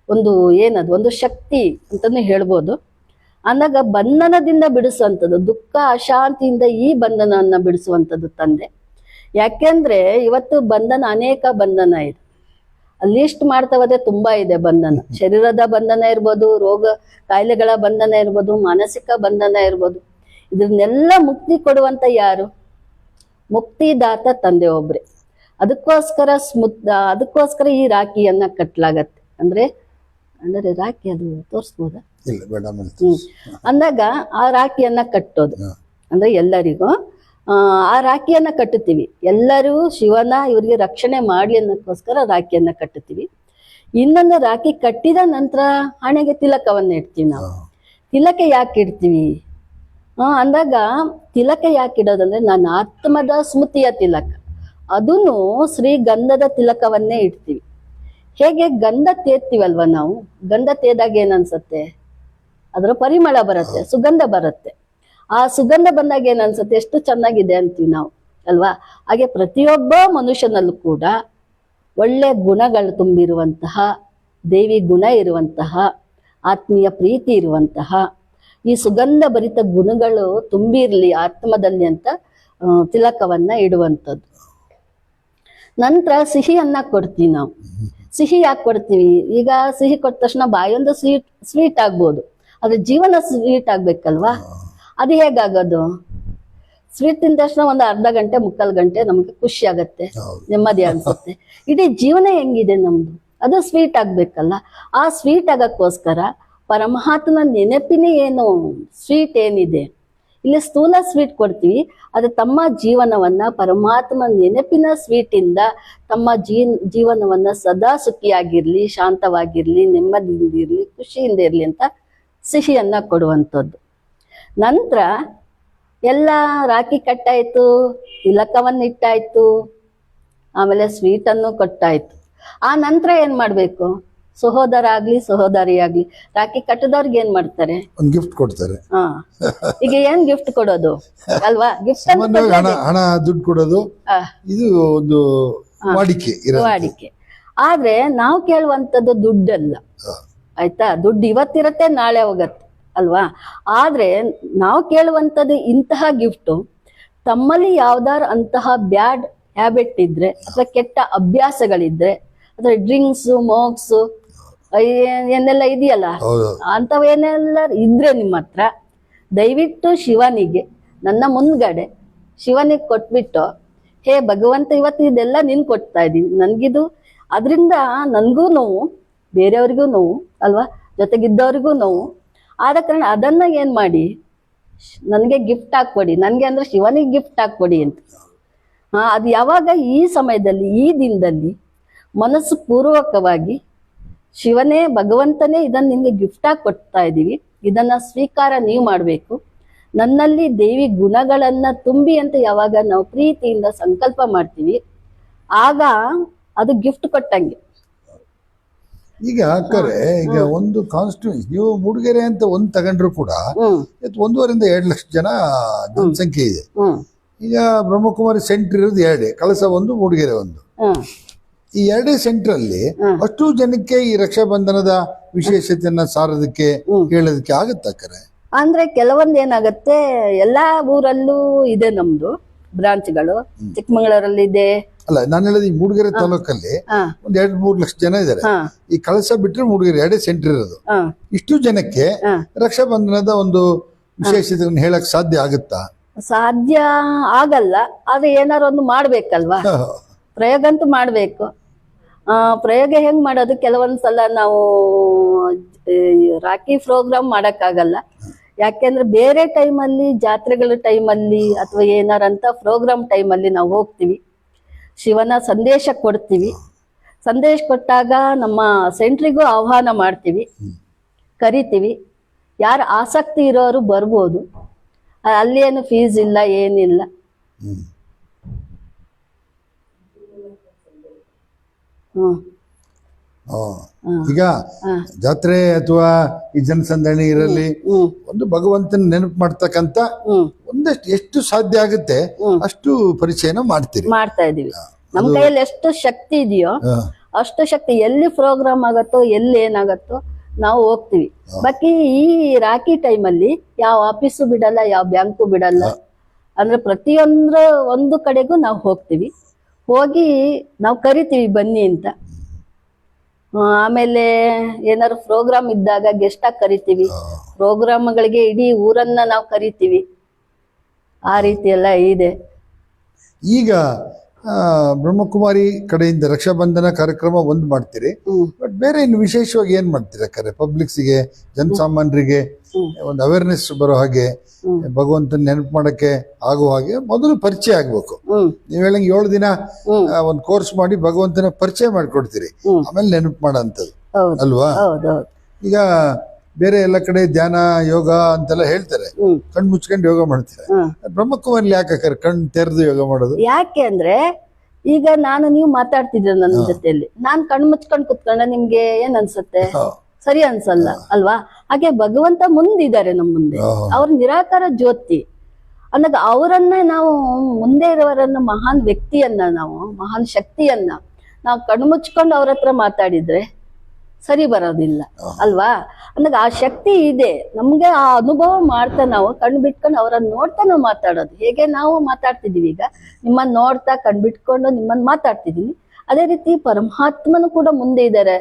ಒಂದು ಶಕ್ತಿ ಅಂತಾನು ಹೇಳ್ಬೋದು. ಅಂದಾಗ ಬಂಧನದಿಂದ ಬಿಡಿಸುವಂಥದ್ದು, ದುಃಖ ಅಶಾಂತಿಯಿಂದ ಈ ಬಂಧನವನ್ನ ಬಿಡಿಸುವಂಥದ್ದು ತಂದೆ. ಯಾಕೆಂದ್ರೆ ಇವತ್ತು ಬಂಧನ, ಅನೇಕ ಬಂಧನ ಇದೆ. ಲಿಸ್ಟ್ ಮಾಡ್ತಾ ಹೋದ್ರೆ ತುಂಬಾ ಇದೆ ಬಂಧನ. ಶರೀರದ ಬಂಧನ ಇರ್ಬೋದು, ರೋಗ ಕಾಯಿಲೆಗಳ ಬಂಧನ ಇರ್ಬೋದು, ಮಾನಸಿಕ ಬಂಧನ ಇರ್ಬೋದು. ಇದನ್ನೆಲ್ಲ ಮುಕ್ತಿ ಕೊಡುವಂತ ಯಾರು? ಮುಕ್ತಿದಾತ ತಂದೆ ಒಬ್ರೆ. ಅದಕ್ಕೋಸ್ಕರ ಈ ರಾಖಿಯನ್ನ ಕಟ್ಲಾಗತ್ತೆ. ಅಂದ್ರೆ ರಾಖಿ ಅದು ತೋರಿಸ್ಬೋದಾ? ಅಂದಾಗ ಆ ರಾಖಿಯನ್ನ ಕಟ್ಟೋದು ಅಂದ್ರೆ ಎಲ್ಲರಿಗೂ ಆ ರಾಖಿಯನ್ನ ಕಟ್ಟುತ್ತೀವಿ. ಎಲ್ಲರೂ ಶಿವನ ಇವರಿಗೆ ರಕ್ಷಣೆ ಮಾಡ್ಲಿ ಅನ್ನೋಕ್ಕೋಸ್ಕರ ರಾಖಿಯನ್ನ ಕಟ್ಟುತ್ತೀವಿ. ಇನ್ನೊಂದು ರಾಖಿ ಕಟ್ಟಿದ ನಂತರ ಹಣೆಗೆ ತಿಲಕವನ್ನ ಇಡ್ತೀವಿ ನಾವು. ತಿಲಕ ಯಾಕೆ ಇಡ್ತೀವಿ ಅಂದಾಗ, ತಿಲಕ ಯಾಕೆ ಇಡೋದಂದ್ರೆ ನನ್ನ ಆತ್ಮದ ಸ್ಮೃತಿಯ ತಿಲಕ. ಅದನ್ನು ಶ್ರೀಗಂಧದ ತಿಲಕವನ್ನೇ ಇಡ್ತೀವಿ. ಹೇಗೆ ಗಂಧ ತೇರ್ತೀವಲ್ವ ನಾವು, ಗಂಧ ತೇದಾಗ ಏನನ್ಸತ್ತೆ? ಅದರ ಪರಿಮಳ ಬರುತ್ತೆ, ಸುಗಂಧ ಬರುತ್ತೆ. ಆ ಸುಗಂಧ ಬಂದಾಗ ಏನನ್ಸುತ್ತೆ? ಎಷ್ಟು ಚೆನ್ನಾಗಿದೆ ಅಂತೀವಿ ನಾವು ಅಲ್ವಾ? ಹಾಗೆ ಪ್ರತಿಯೊಬ್ಬ ಮನುಷ್ಯನಲ್ಲೂ ಕೂಡ ಒಳ್ಳೆ ಗುಣಗಳು ತುಂಬಿರುವಂತಹ, ದೇವಿ ಗುಣ ಇರುವಂತಹ, ಆತ್ಮೀಯ ಪ್ರೀತಿ ಇರುವಂತಹ ಈ ಸುಗಂಧ ಭರಿತ ಗುಣಗಳು ತುಂಬಿರ್ಲಿ ಆತ್ಮದಲ್ಲಿ ಅಂತ ತಿಲಕವನ್ನ ಇಡುವಂಥದ್ದು. ನಂತರ ಸಿಹಿಯನ್ನ ಕೊಡ್ತೀವಿ ನಾವು. ಸಿಹಿ ಯಾಕೆ ಕೊಡ್ತೀವಿ? ಈಗ ಸಿಹಿ ಕೊಟ್ಟ ತಕ್ಷಣ ಬಾಯೊಂದು ಸ್ವೀಟ್ ಆಗ್ಬೋದು, ಆದ್ರೆ ಜೀವನ ಸ್ವೀಟ್ ಆಗ್ಬೇಕಲ್ವಾ? ಅದು ಹೇಗಾಗೋದು? ಸ್ವೀಟ್ ತಿಂದ ತಕ್ಷಣ ಒಂದು ಅರ್ಧ ಗಂಟೆ 3/4 ಗಂಟೆ ನಮ್ಗೆ ಖುಷಿ ಆಗತ್ತೆ, ನೆಮ್ಮದಿ ಅನ್ಸುತ್ತೆ. ಇಡೀ ಜೀವನ ಹೆಂಗಿದೆ ನಮ್ದು, ಅದು ಸ್ವೀಟ್ ಆಗ್ಬೇಕಲ್ಲ. ಆ ಸ್ವೀಟ್ ಆಗಕ್ಕೋಸ್ಕರ ಪರಮಾತ್ಮನ ನೆನಪಿನೇ ಏನು ಸ್ವೀಟ್ ಏನಿದೆ, ಇಲ್ಲಿ ಸ್ಥೂಲ ಸ್ವೀಟ್ ಕೊಡ್ತೀವಿ, ಅದು ತಮ್ಮ ಜೀವನವನ್ನ ಪರಮಾತ್ಮ ನೆನಪಿನ ಸ್ವೀಟ್ ಇಂದ ತಮ್ಮ ಜೀವನವನ್ನ ಸದಾ ಸುಖಿಯಾಗಿರ್ಲಿ, ಶಾಂತವಾಗಿರ್ಲಿ, ನೆಮ್ಮದಿಯಿಂದ ಇರ್ಲಿ, ಖುಷಿಯಿಂದ ಇರ್ಲಿ ಅಂತ ಸಿಹಿಯನ್ನ ಕೊಡುವಂಥದ್ದು. ನಂತರ ಎಲ್ಲ ರಾಖಿ ಕಟ್ಟಾಯ್ತು, ತಿಲಕವನ್ನು ಇಟ್ಟಾಯ್ತು, ಆಮೇಲೆ ಸ್ವೀಟನ್ನು ಕೊಟ್ಟಾಯ್ತು. ಆ ನಂತರ ಏನ್ ಮಾಡ್ಬೇಕು? ಸಹೋದರ ಆಗ್ಲಿ ಸಹೋದರಿ ಆಗ್ಲಿ ರಾಖಿ ಕಟ್ಟದವ್ರಿಗೆ ಏನ್ ಮಾಡ್ತಾರೆ? ಒಂದು ಗಿಫ್ಟ್ ಕೊಡ್ತಾರೆ. ಹಾ, ಈಗ ಏನ್ ಗಿಫ್ಟ್ ಕೊಡೋದು ಅಲ್ವಾ? ಗಿಫ್ಟ್ ಹಣ ದುಡ್ಡು ಕೊಡೋದು ಇದು ಒಂದು ವಾಡಿಕೆ ವಾಡಿಕೆ. ಆದ್ರೆ ನಾವು ಕೇಳುವಂತದ್ದು ದುಡ್ಡಲ್ಲ, ಆಯ್ತಾ? ದುಡ್ಡು ಇವತ್ತಿರತ್ತೆ, ನಾಳೆ ಹೋಗತ್ತೆ ಅಲ್ವಾ? ಆದ್ರೆ ನಾವು ಕೇಳುವಂಥದ್ದು ಇಂತಹ ಗಿಫ್ಟು, ತಮ್ಮಲ್ಲಿ ಯಾವ್ದಾರು ಅಂತಹ ಬ್ಯಾಡ್ ಹ್ಯಾಬಿಟ್ ಇದ್ರೆ ಅಥವಾ ಕೆಟ್ಟ ಅಭ್ಯಾಸಗಳಿದ್ರೆ, ಅಥವಾ ಡ್ರಿಂಕ್ಸ್, ಮೋಕ್ಸ್ ಏನೆಲ್ಲ ಇದೆಯಲ್ಲ, ಅಂಥವೇನೆಲ್ಲ ಇದ್ರೆ ನಿಮ್ಮ ಹತ್ರ, ದಯವಿಟ್ಟು ಶಿವನಿಗೆ, ನನ್ನ ಮುಂದ್ಗಡೆ ಶಿವನಿಗೆ ಕೊಟ್ಬಿಟ್ಟು, ಹೇ ಭಗವಂತ, ಇವತ್ತು ಇದೆಲ್ಲ ನೀನ್ ಕೊಡ್ತಾ ಇದ್ದೀನಿ, ನನ್ಗಿದು ಅದರಿಂದ ನನ್ಗೂ ನೋವು, ಬೇರೆಯವ್ರಿಗೂ ನೋವು ಅಲ್ವಾ, ಜೊತೆಗಿದ್ದವ್ರಿಗೂ ನೋವು. ಆದ ಕಾರಣ ಅದನ್ನ ಏನ್ ಮಾಡಿ ನನಗೆ ಗಿಫ್ಟ್ ಹಾಕ್ಕೊಡಿ, ನನ್ಗೆ ಅಂದ್ರೆ ಶಿವನಿಗೆ ಗಿಫ್ಟ್ ಹಾಕ್ಕೊಡಿ ಅಂತ. ಅದು ಯಾವಾಗ? ಈ ಸಮಯದಲ್ಲಿ, ಈ ದಿನದಲ್ಲಿ ಮನಸ್ಸು ಪೂರ್ವಕವಾಗಿ ಶಿವನೇ, ಭಗವಂತನೇ ಇದನ್ನ ನಿಮ್ಗೆ ಗಿಫ್ಟ್ ಆಗಿ ಕೊಡ್ತಾ ಇದ್ದೀವಿ, ಇದನ್ನ ಸ್ವೀಕಾರ ನೀವು ಮಾಡಬೇಕು, ನನ್ನಲ್ಲಿ ದೇವಿ ಗುಣಗಳನ್ನ ತುಂಬಿ ಅಂತ ಯಾವಾಗ ನಾವು ಪ್ರೀತಿಯಿಂದ ಸಂಕಲ್ಪ ಮಾಡ್ತೀವಿ, ಆಗ ಅದು ಗಿಫ್ಟ್ ಕೊಟ್ಟಂಗೆ. ಈಗ ಅಕ್ಕರೆ, ಈಗ ಒಂದು ಕಾನ್ಸ್ಟಿಟ್ಯೂನ್ಸಿ ನೀವು ಮೂಡಿಗೆರೆ ಅಂತ ಒಂದು ತಗೊಂಡ್ರು ಕೂಡ 1.5 ರಿಂದ 2 ಲಕ್ಷ ಜನ ಜನಸಂಖ್ಯೆ ಇದೆ. ಈಗ ಬ್ರಹ್ಮಕುಮಾರಿ ಸೆಂಟರ್ ಇರೋದು 2, ಕಳಸ 1, ಮೂಡಿಗೆರೆ 1. ಈ 2 ಸೆಂಟರ್ ಅಲ್ಲಿ ಅಷ್ಟು ಜನಕ್ಕೆ ಈ ರಕ್ಷಾಬಂಧನದ ವಿಶೇಷತೆಯನ್ನ ಸಾರೋದಕ್ಕೆ ಹೇಳೋದಕ್ಕೆ ಆಗುತ್ತಕ್ಕರೆ? ಅಂದ್ರೆ ಕೆಲವೊಂದು ಏನಾಗತ್ತೆ, ಎಲ್ಲಾ ಊರಲ್ಲೂ ಇದೆ ನಮ್ದು ಬ್ರಾಂಚ್ಗಳು. ಚಿಕ್ಕಮಂಗ್ಳೂರಲ್ಲಿ ಇದೆ. ಅಲ್ಲ, ನಾನು ಹೇಳೋದು ಈ ಮೂಡಿಗೆರೆ ತಾಲೂಕಲ್ಲಿ 2-3 ಲಕ್ಷ ಜನ ಇದ್ದಾರೆ. ಈ ಕಳಸ ಬಿಟ್ರೆ ಮೂಡಿಗೆರೆ 2 ಸೆಂಟರ್ ಇರೋದು. ಇಷ್ಟು ಜನಕ್ಕೆ ರಕ್ಷಾಬಂಧನದ ಒಂದು ವಿಶೇಷತೆಯನ್ನು ಹೇಳಕ್ ಸಾಧ್ಯ ಆಗುತ್ತಾ? ಸಾಧ್ಯ ಆಗಲ್ಲ. ಆದ್ರೆ ಏನಾರು ಒಂದು ಮಾಡ್ಬೇಕಲ್ವಾ? ಪ್ರಯೋಗ ಅಂತೂ ಮಾಡ್ಬೇಕು. ಪ್ರಯೋಗ ಹೆಂಗ್ ಮಾಡೋದು? ಕೆಲವೊಂದ್ಸಲ ನಾವು ರಾಖಿ ಪ್ರೋಗ್ರಾಮ್ ಮಾಡಕ್ಕಾಗಲ್ಲ. ಯಾಕೆಂದ್ರೆ ಬೇರೆ ಟೈಮಲ್ಲಿ, ಜಾತ್ರೆಗಳ ಟೈಮಲ್ಲಿ ಅಥವಾ ಏನಾರಂತ ಪ್ರೋಗ್ರಾಮ್ ಟೈಮಲ್ಲಿ ನಾವು ಹೋಗ್ತೀವಿ, ಶಿವನ ಸಂದೇಶ ಕೊಡ್ತೀವಿ. ಸಂದೇಶ ಕೊಟ್ಟಾಗ ನಮ್ಮ ಸೆಂಟ್ರಿಗೂ ಆಹ್ವಾನ ಮಾಡ್ತೀವಿ, ಕರಿತೀವಿ. ಯಾರು ಆಸಕ್ತಿ ಇರೋರು ಬರ್ಬೋದು, ಅಲ್ಲಿ ಏನು ಫೀಸ್ ಇಲ್ಲ, ಏನಿಲ್ಲ. ಈಗ ಜಾತ್ರೆ ಅಥವಾ ಈ ಜನಸಂದಣಿ ಇರಲಿ, ಒಂದು ಭಗವಂತನ ನೆನಪು ಮಾಡ್ತಕ್ಕಂತ ಒಂದಷ್ಟು ಎಷ್ಟು ಸಾಧ್ಯ ಆಗುತ್ತೆ ಅಷ್ಟು ಪರಿಚಯನ ಮಾಡ್ತಾ ಇದೀವಿ. ನಮ್ ಕೈಯಲ್ಲಿ ಎಷ್ಟು ಶಕ್ತಿ ಇದೆಯೋ ಅಷ್ಟು ಶಕ್ತಿ, ಎಲ್ಲಿ ಪ್ರೋಗ್ರಾಮ್ ಆಗತ್ತೋ, ಎಲ್ಲಿ ಏನಾಗತ್ತೋ ನಾವು ಹೋಗ್ತೀವಿ. ಬಾಕಿ ಈ ರಾಖಿ ಟೈಮಲ್ಲಿ ಯಾವ ಆಫೀಸು ಬಿಡಲ್ಲ, ಯಾವ ಬ್ಯಾಂಕು ಬಿಡಲ್ಲ. ಅಂದ್ರೆ ಒಂದು ಕಡೆಗೂ ನಾವು ಹೋಗ್ತೀವಿ, ಹೋಗಿ ನಾವು ಕರಿತೀವಿ ಬನ್ನಿ ಅಂತ. ಆಮೇಲೆ ಏನಾದ್ರು ಪ್ರೋಗ್ರಾಮ್ ಇದ್ದಾಗ ಗೆಸ್ಟ್ ಆಗಿ ಕರಿತೀವಿ, ಪ್ರೋಗ್ರಾಮ್ಗಳಿಗೆ ಇಡೀ ಊರನ್ನ ನಾವು ಕರಿತೀವಿ. ಆ ರೀತಿ ಎಲ್ಲ ಇದೆ. ಈಗ ಬ್ರಹ್ಮಕುಮಾರಿ ಕಡೆಯಿಂದ ರಕ್ಷಾಬಂಧನ ಕಾರ್ಯಕ್ರಮ ಒಂದು ಮಾಡ್ತೀರಿ, ಬಟ್ ಬೇರೆ ಇನ್ನು ವಿಶೇಷವಾಗಿ ಏನ್ ಮಾಡ್ತೀರಾ ಕರೆ? ಪಬ್ಲಿಕ್ಸಿಗೆ, ಜನಸಾಮಾನ್ಯರಿಗೆ ಒಂದು ಅವೇರ್ನೆಸ್ ಬರೋ ಹಾಗೆ, ಭಗವಂತನ ನೆನಪು ಮಾಡಕ್ಕೆ ಆಗುವ ಹಾಗೆ ಮೊದಲು ಪರಿಚಯ ಆಗ್ಬೇಕು. ನೀವ್ ಹೇಳಂಗೆ 7 ದಿನ ಒಂದು ಕೋರ್ಸ್ ಮಾಡಿ ಭಗವಂತನ ಪರಿಚಯ ಮಾಡಿಕೊಡ್ತೀರಿ, ಆಮೇಲೆ ನೆನಪು ಮಾಡೋಂಥದ್ದು ಅಲ್ವಾ? ಈಗ ಬೇರೆ ಎಲ್ಲ ಕಡೆ ಧ್ಯಾನ, ಯೋಗ ಅಂತೆಲ್ಲ ಹೇಳ್ತಾರೆ, ಕಣ್ ಮುಚ್ಕೊಂಡು ಯೋಗ ಮಾಡ್ತಾರೆ. ಬ್ರಹ್ಮಕುಮಾರಿ ಯಾಕೆ ಕಣ್ ತೆರೆದು ಯೋಗ ಮಾಡೋದು? ಯಾಕೆ ಅಂದ್ರೆ, ಈಗ ನೀವು ಮಾತಾಡ್ತಿದ್ರ ನನ್ನ ಜೊತೆಯಲ್ಲಿ, ನಾನ್ ಕಣ್ ಮುಚ್ಕೊಂಡ್ ಕುತ್ಕೊಂಡ ನಿಮ್ಗೆ ಏನ್ ಅನ್ಸುತ್ತೆ? ಸರಿ ಅನ್ಸಲ್ಲ ಅಲ್ವಾ? ಹಾಗೆ ಭಗವಂತ ಮುಂದಿದ್ದಾರೆ ನಮ್ಮ ಮುಂದೆ, ಅವ್ರ ನಿರಾಕಾರ ಜ್ಯೋತಿ ಅನ್ನೋದು. ಅವರನ್ನ ನಾವು, ಮುಂದೆ ಇರೋವರನ್ನ, ಮಹಾನ್ ವ್ಯಕ್ತಿಯನ್ನ, ನಾವು ಮಹಾನ್ ಶಕ್ತಿಯನ್ನ ನಾವು ಕಣ್ಮುಚ್ಕೊಂಡು ಅವ್ರ ಹತ್ರ ಮಾತಾಡಿದ್ರೆ ಸರಿ ಬರೋದಿಲ್ಲ ಅಲ್ವಾ? ಅನ್ನೋದು ಆ ಶಕ್ತಿ ಇದೆ ನಮ್ಗೆ. ಆ ಅನುಭವ ಮಾಡ್ತಾ ನಾವು ಕಣ್ ಬಿಟ್ಕೊಂಡು ಅವರನ್ನ ನೋಡ್ತಾ ನಾವು ಮಾತಾಡೋದು. ಹೇಗೆ ನಾವು ಮಾತಾಡ್ತಿದೀವಿ ಈಗ, ನಿಮ್ಮನ್ನ ನೋಡ್ತಾ ಕಣ್ ಬಿಟ್ಕೊಂಡು ನಿಮ್ಮನ್ನ ಮಾತಾಡ್ತಿದೀನಿ, ಅದೇ ರೀತಿ ಪರಮಾತ್ಮನು ಕೂಡ ಮುಂದೆ ಇದ್ದಾರೆ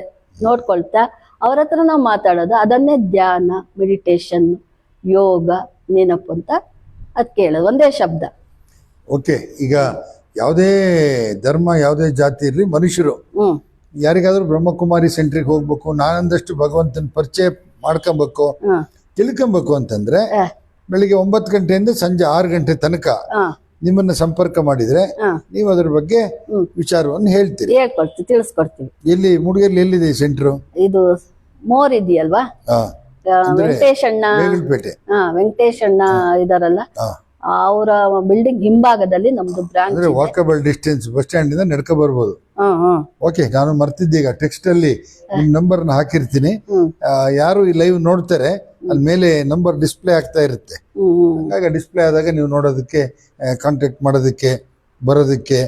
ನೋಡ್ಕೊಳ್ತಾ, ಅವ್ರ ಹತ್ರ ನಾವು ಮಾತಾಡೋದು. ಅದನ್ನೇ ಧ್ಯಾನ, ಮೆಡಿಟೇಷನ್, ಯೋಗ, ನೆನಪು ಅಂತ ಅದ್ ಕೇಳೋದು, ಒಂದೇ ಶಬ್ದ. ಓಕೆ. ಈಗ ಯಾವುದೇ ಧರ್ಮ, ಯಾವುದೇ ಜಾತಿ ಇರ್ಲಿ, ಮನುಷ್ಯರು ಯಾರಿಗಾದ್ರೂ ಬ್ರಹ್ಮಕುಮಾರಿ ಸೆಂಟ್ರಿಗೆ ಹೋಗ್ಬೇಕು, ನಾನೊಂದಷ್ಟು ಭಗವಂತನ ಪರಿಚಯ ಮಾಡ್ಕೊಬೇಕು, ತಿಳ್ಕೊಬೇಕು ಅಂತಂದ್ರೆ ಬೆಳಿಗ್ಗೆ 9 ಗಂಟೆಯಿಂದ ಸಂಜೆ 6 ಗಂಟೆ ತನಕ ಹಾ ನಿಮ್ಮನ್ನ ಸಂಪರ್ಕ ಮಾಡಿದ್ರೆ ಹಾ ನೀವು ಅದ್ರ ಬಗ್ಗೆ ವಿಚಾರವನ್ನು ಹೇಳ್ತೀರಿ. ಹೇಳ್ಕೊಡ್ತೀವಿ, ತಿಳಿಸ್ಕೊಡ್ತೀವಿ. ಎಲ್ಲಿ ಮೂಡಿಗೆರೆಯಲ್ಲಿ ಎಲ್ಲಿದೆ ಸೆಂಟ್ರು? ಇದು ಮೋರ್ ಇದೆಯಲ್ವಾ, ಹಾ ವೆಂಕಟೇಶ್ ಅಣ್ಣ. ಬೇಗಲಪೇಟೆ. ಹಾ ವೆಂಕಟೇಶ್ ಅಣ್ಣ ಇದಾರಲ್ಲ, ಹಾ ಅವರ ಬಿಲ್ಡಿಂಗ್ ಹಿಂಭಾಗದಲ್ಲಿ ನಮ್ದು ಬ್ರಾಂಚ್. ಅಂದ್ರೆ ವಾಕಬಲ್ ಡಿಸ್ಟೆನ್ಸ್, ಬಸ್ ಸ್ಟ್ಯಾಂಡ್ ಇಂದ ನಡ್ಕೊ ಬರ್ಬೋದು. ಹ್ಮ್ ಓಕೆ, ನಾನು ಮರ್ತಿದ್ದೆ, ಈಗ ಟೆಕ್ಸ್ಟ್ ಅಲ್ಲಿ ನಿಮ್ ನಂಬರ್ನ ಹಾಕಿರ್ತೀನಿ. ಯಾರು ಈ ಲೈವ್ ನೋಡ್ತಾರೆ ಅಲ್ಲಿ ಮೇಲೆ ನಂಬರ್ ಡಿಸ್ಪ್ಲೇ ಆಗ್ತಾ ಇರುತ್ತೆ. ಹಂಗಾಗಿ ಡಿಸ್ಪ್ಲೇ ಆದಾಗ ನೀವು ನೋಡೋದಕ್ಕೆ, ಕಾಂಟ್ಯಾಕ್ಟ್ ಮಾಡೋದಕ್ಕೆ, ಬರೋದಕ್ಕೆ